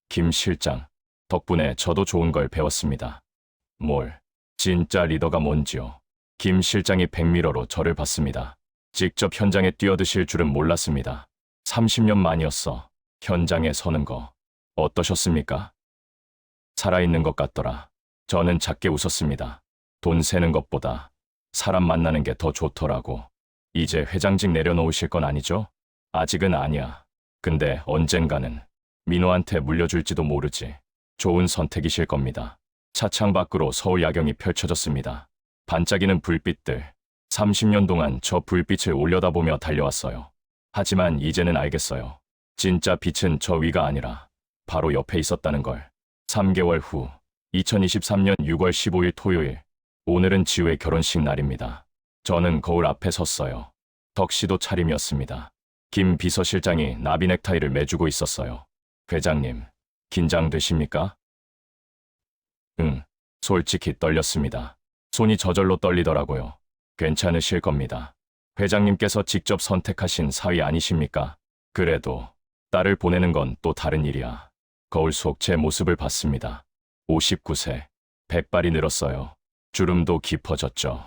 S1: 김 실장, 덕분에 저도 좋은 걸 배웠습니다. 뭘? 진짜 리더가 뭔지요? 김 실장이 백미러로 저를 봤습니다. 직접 현장에 뛰어드실 줄은 몰랐습니다. 30년 만이었어. 현장에 서는 거. 어떠셨습니까? 살아있는 것 같더라. 저는 작게 웃었습니다. 돈 세는 것보다 사람 만나는 게 더 좋더라고. 이제 회장직 내려놓으실 건 아니죠? 아직은 아니야. 근데 언젠가는 민호한테 물려줄지도 모르지. 좋은 선택이실 겁니다. 차창 밖으로 서울 야경이 펼쳐졌습니다. 반짝이는 불빛들. 30년 동안 저 불빛을 올려다보며 달려왔어요. 하지만 이제는 알겠어요. 진짜 빛은 저 위가 아니라 바로 옆에 있었다는 걸. 3개월 후 2023년 6월 15일 토요일. 오늘은 지우의 결혼식 날입니다. 저는 거울 앞에 섰어요. 덕시도 차림이었습니다. 김 비서실장이 나비 넥타이를 매주고 있었어요. 회장님, 긴장되십니까? 응, 솔직히 떨렸습니다. 손이 저절로 떨리더라고요. 괜찮으실 겁니다. 회장님께서 직접 선택하신 사위 아니십니까? 그래도 딸을 보내는 건 또 다른 일이야. 거울 속 제 모습을 봤습니다. 59세, 백발이 늘었어요. 주름도 깊어졌죠.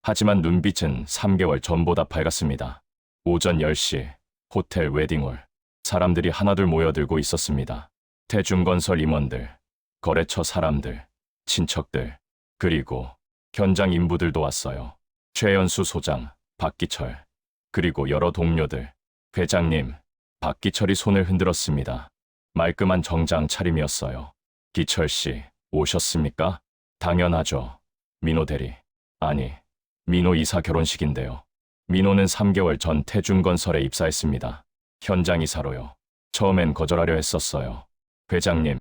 S1: 하지만 눈빛은 3개월 전보다 밝았습니다. 오전 10시, 호텔 웨딩홀. 사람들이 하나둘 모여들고 있었습니다. 태중건설 임원들, 거래처 사람들, 친척들, 그리고 현장 인부들도 왔어요. 최연수 소장, 박기철, 그리고 여러 동료들. 회장님, 박기철이 손을 흔들었습니다. 말끔한 정장 차림이었어요. 기철 씨, 오셨습니까? 당연하죠. 민호 대리. 아니, 민호 이사 결혼식인데요. 민호는 3개월 전 태중건설에 입사했습니다. 현장 이사로요. 처음엔 거절하려 했었어요. 회장님,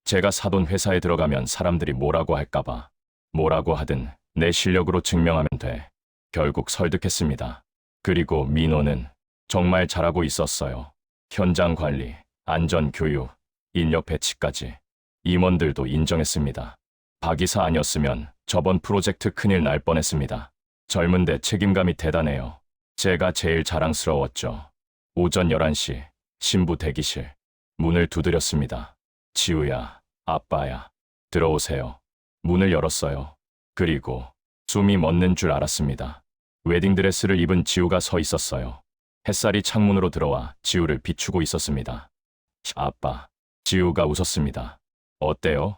S1: 제가 사돈 회사에 들어가면 사람들이 뭐라고 할까봐. 뭐라고 하든 내 실력으로 증명하면 돼. 결국 설득했습니다. 그리고 민호는 정말 잘하고 있었어요. 현장 관리, 안전 교육, 인력 배치까지. 임원들도 인정했습니다. 박 이사 아니었으면 저번 프로젝트 큰일 날 뻔했습니다. 젊은데 책임감이 대단해요. 제가 제일 자랑스러웠죠. 오전 11시, 신부 대기실. 문을 두드렸습니다. 지우야, 아빠야, 들어오세요. 문을 열었어요. 그리고 숨이 멎는 줄 알았습니다. 웨딩드레스를 입은 지우가 서 있었어요. 햇살이 창문으로 들어와 지우를 비추고 있었습니다. 아빠, 지우가 웃었습니다. 어때요?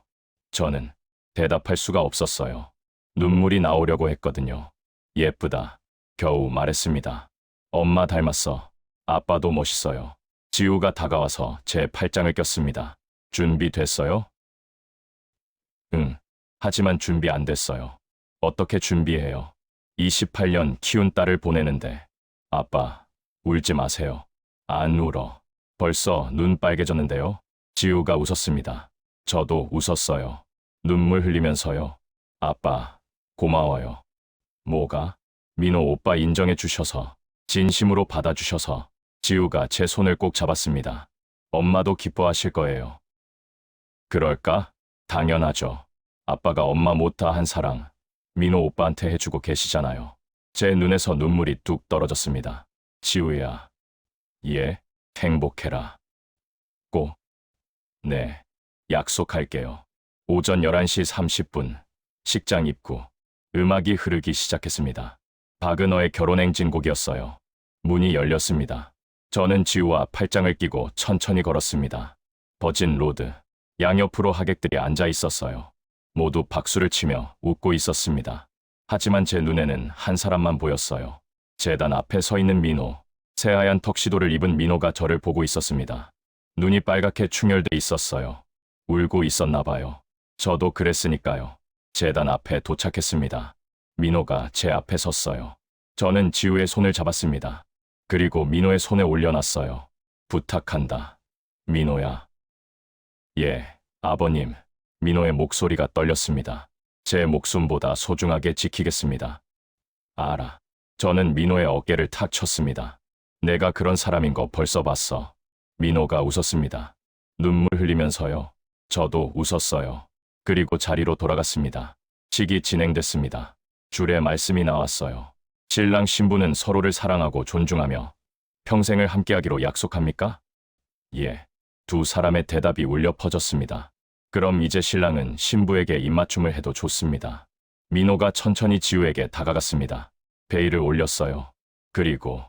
S1: 저는 대답할 수가 없었어요. 눈물이 나오려고 했거든요. 예쁘다. 겨우 말했습니다. 엄마 닮았어. 아빠도 멋있어요. 지우가 다가와서 제 팔짱을 꼈습니다. 준비됐어요? 응. 하지만 준비 안 됐어요. 어떻게 준비해요? 28년 키운 딸을 보내는데. 아빠, 울지 마세요. 안 울어. 벌써 눈 빨개졌는데요. 지우가 웃었습니다. 저도 웃었어요. 눈물 흘리면서요. 아빠, 고마워요. 뭐가? 민호 오빠 인정해 주셔서, 진심으로 받아주셔서. 지우가 제 손을 꼭 잡았습니다. 엄마도 기뻐하실 거예요. 그럴까? 당연하죠. 아빠가 엄마 못다 한 사랑, 민호 오빠한테 해주고 계시잖아요. 제 눈에서 눈물이 뚝 떨어졌습니다. 지우야. 예, 행복해라. 꼭. 네, 약속할게요. 오전 11시 30분, 식장 입구. 음악이 흐르기 시작했습니다. 박은어의 결혼 행진곡이었어요. 문이 열렸습니다. 저는 지우와 팔짱을 끼고 천천히 걸었습니다. 버진 로드. 양옆으로 하객들이 앉아 있었어요. 모두 박수를 치며 웃고 있었습니다. 하지만 제 눈에는 한 사람만 보였어요. 제단 앞에 서 있는 민호. 새하얀 턱시도를 입은 민호가 저를 보고 있었습니다. 눈이 빨갛게 충혈돼 있었어요. 울고 있었나 봐요. 저도 그랬으니까요. 제단 앞에 도착했습니다. 민호가 제 앞에 섰어요. 저는 지우의 손을 잡았습니다. 그리고 민호의 손에 올려놨어요. 부탁한다. 민호야. 예, 아버님. 민호의 목소리가 떨렸습니다. 제 목숨보다 소중하게 지키겠습니다. 알아. 저는 민호의 어깨를 탁 쳤습니다. 내가 그런 사람인 거 벌써 봤어. 민호가 웃었습니다. 눈물 흘리면서요. 저도 웃었어요. 그리고 자리로 돌아갔습니다. 식이 진행됐습니다. 줄에 말씀이 나왔어요. 신랑 신부는 서로를 사랑하고 존중하며 평생을 함께하기로 약속합니까? 예. 두 사람의 대답이 울려 퍼졌습니다. 그럼 이제 신랑은 신부에게 입맞춤을 해도 좋습니다. 민호가 천천히 지우에게 다가갔습니다. 베일을 올렸어요. 그리고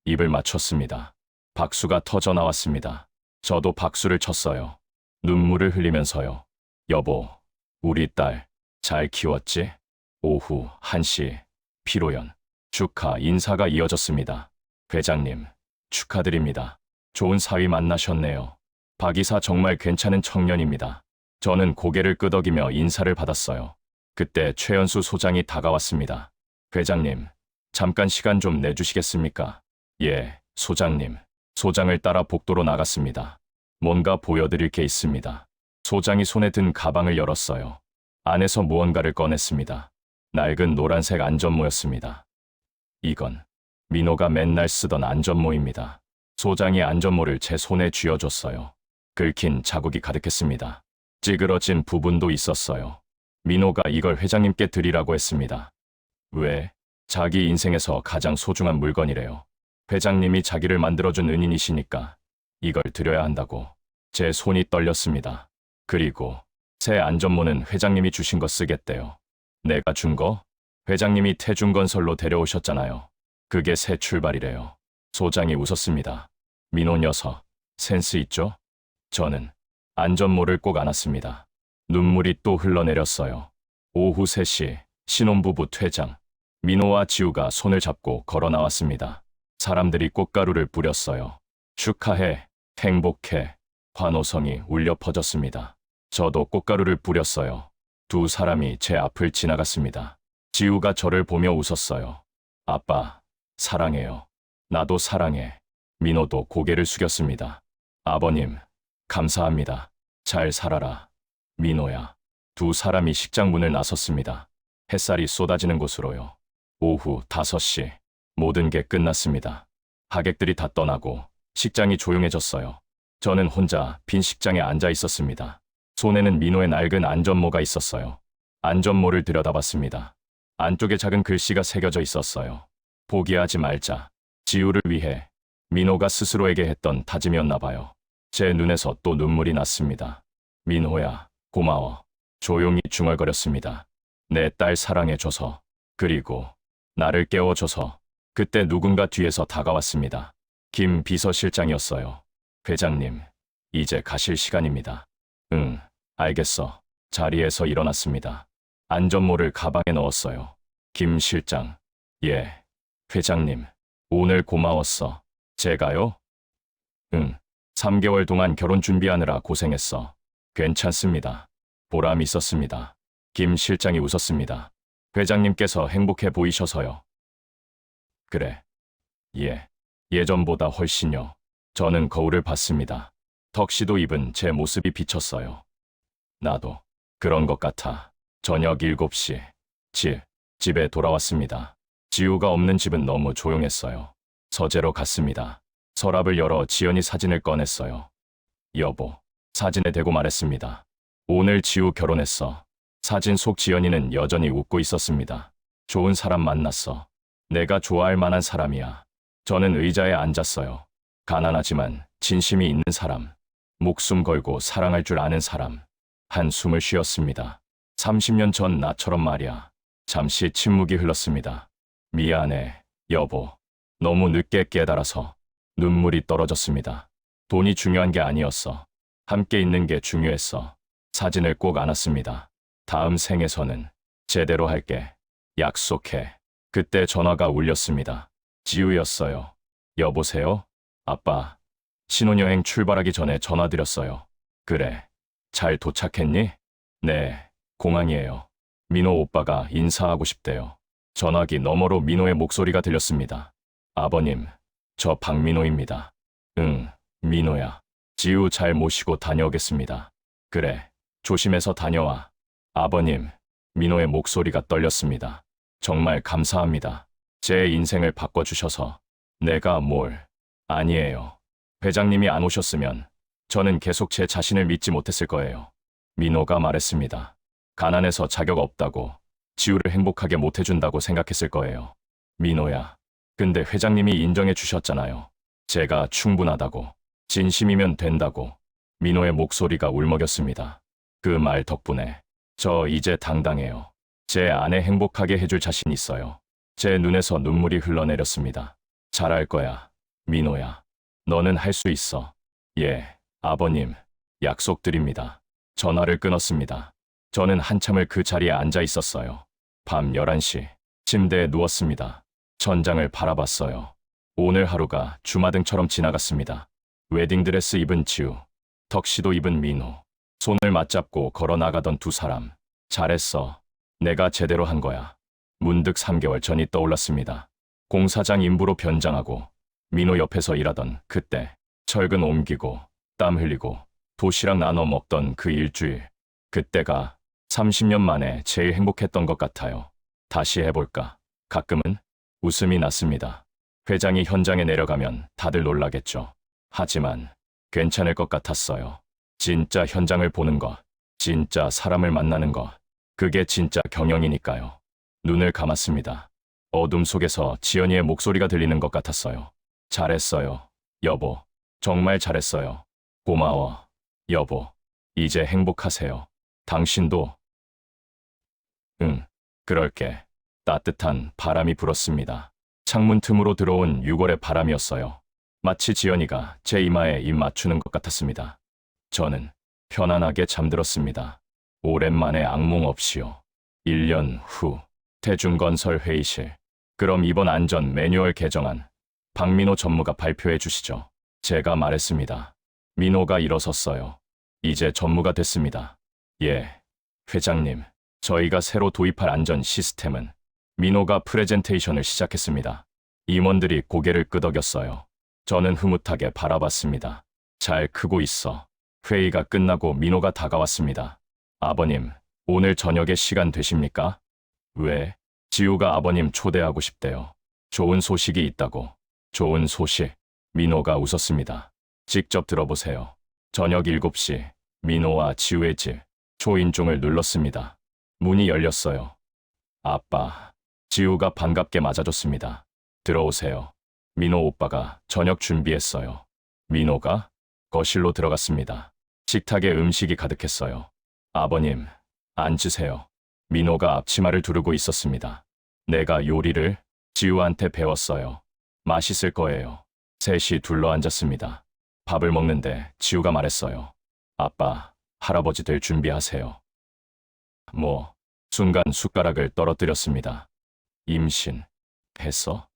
S1: 입을 맞췄습니다. 박수가 터져 나왔습니다. 저도 박수를 쳤어요. 눈물을 흘리면서요. 여보, 우리 딸 잘 키웠지? 오후 1시 피로연 축하 인사가 이어졌습니다. 회장님, 축하드립니다. 좋은 사위 만나셨네요. 박 이사 정말 괜찮은 청년입니다. 저는 고개를 끄덕이며 인사를 받았어요. 그때 최연수 소장이 다가왔습니다. 회장님, 잠깐 시간 좀 내주시겠습니까? 예, 소장님. 소장을 따라 복도로 나갔습니다. 뭔가 보여드릴 게 있습니다. 소장이 손에 든 가방을 열었어요. 안에서 무언가를 꺼냈습니다. 낡은 노란색 안전모였습니다. 이건 민호가 맨날 쓰던 안전모입니다. 소장이 안전모를 제 손에 쥐어줬어요. 긁힌 자국이 가득했습니다. 찌그러진 부분도 있었어요. 민호가 이걸 회장님께 드리라고 했습니다. 왜? 자기 인생에서 가장 소중한 물건이래요. 회장님이 자기를 만들어준 은인이시니까 이걸 드려야 한다고. 제 손이 떨렸습니다. 그리고 새 안전모는 회장님이 주신 거 쓰겠대요. 내가 준 거? 회장님이 태중건설로 데려오셨잖아요. 그게 새 출발이래요. 소장이 웃었습니다. 민호 녀석, 센스 있죠? 저는 안전모를 꼭 안았습니다. 눈물이 또 흘러내렸어요. 오후 3시 신혼부부 퇴장. 민호와 지우가 손을 잡고 걸어 나왔습니다. 사람들이 꽃가루를 뿌렸어요. 축하해, 행복해. 환호성이 울려 퍼졌습니다. 저도 꽃가루를 뿌렸어요. 두 사람이 제 앞을 지나갔습니다. 지우가 저를 보며 웃었어요. 아빠, 사랑해요. 나도 사랑해. 민호도 고개를 숙였습니다. 아버님, 감사합니다. 잘 살아라. 민호야. 두 사람이 식장 문을 나섰습니다. 햇살이 쏟아지는 곳으로요. 오후 5시. 모든 게 끝났습니다. 하객들이 다 떠나고 식장이 조용해졌어요. 저는 혼자 빈 식장에 앉아 있었습니다. 손에는 민호의 낡은 안전모가 있었어요. 안전모를 들여다봤습니다. 안쪽에 작은 글씨가 새겨져 있었어요. 포기하지 말자. 지우를 위해. 민호가 스스로에게 했던 다짐이었나 봐요. 제 눈에서 또 눈물이 났습니다. 민호야, 고마워. 조용히 중얼거렸습니다. 내 딸 사랑해줘서. 그리고 나를 깨워줘서. 그때 누군가 뒤에서 다가왔습니다. 김 비서실장이었어요. 회장님, 이제 가실 시간입니다. 응, 알겠어. 자리에서 일어났습니다. 안전모를 가방에 넣었어요. 김 실장. 예, 회장님. 오늘 고마웠어. 제가요? 응, 3개월 동안 결혼 준비하느라 고생했어. 괜찮습니다. 보람 있었습니다. 김 실장이 웃었습니다. 회장님께서 행복해 보이셔서요. 그래. 예, 예전보다 훨씬요. 저는 거울을 봤습니다. 턱시도 입은 제 모습이 비쳤어요. 나도 그런 것 같아. 저녁 7시. 집에 돌아왔습니다. 지우가 없는 집은 너무 조용했어요. 서재로 갔습니다. 서랍을 열어 지연이 사진을 꺼냈어요. 여보, 사진에 대고 말했습니다. 오늘 지우 결혼했어. 사진 속 지연이는 여전히 웃고 있었습니다. 좋은 사람 만났어. 내가 좋아할 만한 사람이야. 저는 의자에 앉았어요. 가난하지만 진심이 있는 사람. 목숨 걸고 사랑할 줄 아는 사람. 한숨을 쉬었습니다. 30년 전 나처럼 말이야. 잠시 침묵이 흘렀습니다. 미안해, 여보. 너무 늦게 깨달아서. 눈물이 떨어졌습니다. 돈이 중요한 게 아니었어. 함께 있는 게 중요했어. 사진을 꼭 안았습니다. 다음 생에서는 제대로 할게. 약속해. 그때 전화가 울렸습니다. 지우였어요. 여보세요? 아빠. 신혼여행 출발하기 전에 전화드렸어요. 그래. 잘 도착했니? 네. 공항이에요. 민호 오빠가 인사하고 싶대요. 전화기 너머로 민호의 목소리가 들렸습니다. 아버님, 저 박민호입니다. 응, 민호야. 지우 잘 모시고 다녀오겠습니다. 그래. 조심해서 다녀와. 아버님, 민호의 목소리가 떨렸습니다. 정말 감사합니다. 제 인생을 바꿔주셔서. 내가 뭘. 아니에요. 회장님이 안 오셨으면 저는 계속 제 자신을 믿지 못했을 거예요. 민호가 말했습니다. 가난해서 자격 없다고, 지우를 행복하게 못해준다고 생각했을 거예요. 민호야. 근데 회장님이 인정해 주셨잖아요. 제가 충분하다고, 진심이면 된다고. 민호의 목소리가 울먹였습니다. 그 말 덕분에 저 이제 당당해요. 제 아내 행복하게 해줄 자신 있어요. 제 눈에서 눈물이 흘러내렸습니다. 잘할 거야, 민호야. 너는 할 수 있어. 예, 아버님, 약속드립니다. 전화를 끊었습니다. 저는 한참을 그 자리에 앉아 있었어요. 밤 11시, 침대에 누웠습니다. 천장을 바라봤어요. 오늘 하루가 주마등처럼 지나갔습니다. 웨딩드레스 입은 지우, 턱시도 입은 민호, 손을 맞잡고 걸어 나가던 두 사람. 잘했어. 내가 제대로 한 거야. 문득 3개월 전이 떠올랐습니다. 공사장 인부로 변장하고 민호 옆에서 일하던 그때, 철근 옮기고 땀 흘리고 도시락 나눠 먹던 그 일주일. 그때가 30년 만에 제일 행복했던 것 같아요. 다시 해볼까? 가끔은 웃음이 났습니다. 회장이 현장에 내려가면 다들 놀라겠죠. 하지만 괜찮을 것 같았어요. 진짜 현장을 보는 것, 진짜 사람을 만나는 것, 그게 진짜 경영이니까요. 눈을 감았습니다. 어둠 속에서 지연이의 목소리가 들리는 것 같았어요. 잘했어요, 여보. 정말 잘했어요. 고마워, 여보. 이제 행복하세요. 당신도. 응, 그럴게. 따뜻한 바람이 불었습니다. 창문 틈으로 들어온 6월의 바람이었어요. 마치 지연이가 제 이마에 입 맞추는 것 같았습니다. 저는 편안하게 잠들었습니다. 오랜만에 악몽 없이요. 1년 후, 태중건설 회의실. 그럼 이번 안전 매뉴얼 개정안, 박민호 전무가 발표해 주시죠. 제가 말했습니다. 민호가 일어섰어요. 이제 전무가 됐습니다. 예, 회장님. 저희가 새로 도입할 안전 시스템은. 민호가 프레젠테이션을 시작했습니다. 임원들이 고개를 끄덕였어요. 저는 흐뭇하게 바라봤습니다. 잘 크고 있어. 회의가 끝나고 민호가 다가왔습니다. 아버님, 오늘 저녁에 시간 되십니까? 왜? 지우가 아버님 초대하고 싶대요. 좋은 소식이 있다고. 좋은 소식. 민호가 웃었습니다. 직접 들어보세요. 저녁 7시, 민호와 지우의 집. 초인종을 눌렀습니다. 문이 열렸어요. 아빠. 지우가 반갑게 맞아줬습니다. 들어오세요. 민호 오빠가 저녁 준비했어요. 민호가 거실로 들어갔습니다. 식탁에 음식이 가득했어요. 아버님, 앉으세요. 민호가 앞치마를 두르고 있었습니다. 내가 요리를 지우한테 배웠어요. 맛있을 거예요. 셋이 둘러앉았습니다. 밥을 먹는데 지우가 말했어요. 아빠, 할아버지 될 준비하세요. 순간 숟가락을 떨어뜨렸습니다. 임신 했어?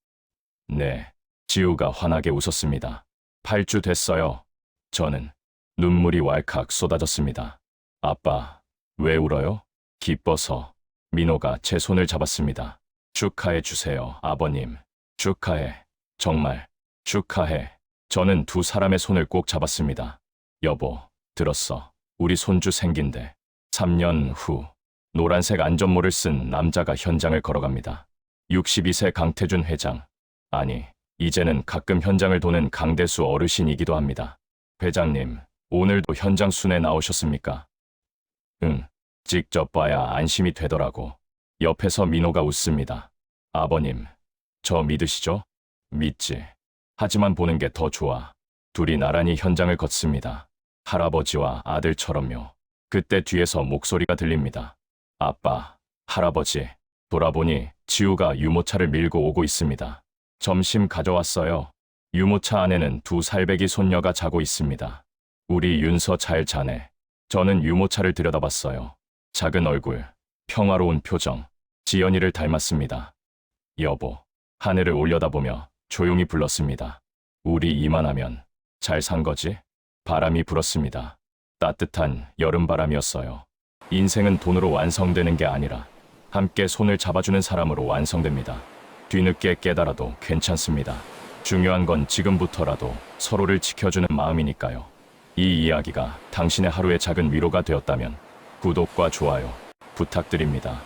S1: 네. 지우가 환하게 웃었습니다. 8주 됐어요. 저는 눈물이 왈칵 쏟아졌습니다. 아빠, 왜 울어요? 기뻐서. 민호가 제 손을 잡았습니다. 축하해 주세요, 아버님. 축하해. 정말 축하해. 저는 두 사람의 손을 꼭 잡았습니다. 여보, 들었어. 우리 손주 생긴대. 3년 후, 노란색 안전모를 쓴 남자가 현장을 걸어갑니다. 62세 강태준 회장. 아니, 이제는 가끔 현장을 도는 강대수 어르신이기도 합니다. 회장님, 오늘도 현장 순회 나오셨습니까? 응, 직접 봐야 안심이 되더라고. 옆에서 민호가 웃습니다. 아버님, 저 믿으시죠? 믿지. 하지만 보는 게 더 좋아. 둘이 나란히 현장을 걷습니다. 할아버지와 아들처럼요. 그때 뒤에서 목소리가 들립니다. 아빠, 할아버지. 돌아보니 지우가 유모차를 밀고 오고 있습니다. 점심 가져왔어요. 유모차 안에는 두 살배기 손녀가 자고 있습니다. 우리 윤서 잘 자네. 저는 유모차를 들여다봤어요. 작은 얼굴, 평화로운 표정, 지연이를 닮았습니다. 여보, 하늘을 올려다보며 조용히 불렀습니다. 우리 이만하면 잘 산 거지? 바람이 불었습니다. 따뜻한 여름바람이었어요. 인생은 돈으로 완성되는 게 아니라 함께 손을 잡아주는 사람으로 완성됩니다. 뒤늦게 깨달아도 괜찮습니다. 중요한 건 지금부터라도 서로를 지켜주는 마음이니까요. 이 이야기가 당신의 하루의 작은 위로가 되었다면 구독과 좋아요 부탁드립니다.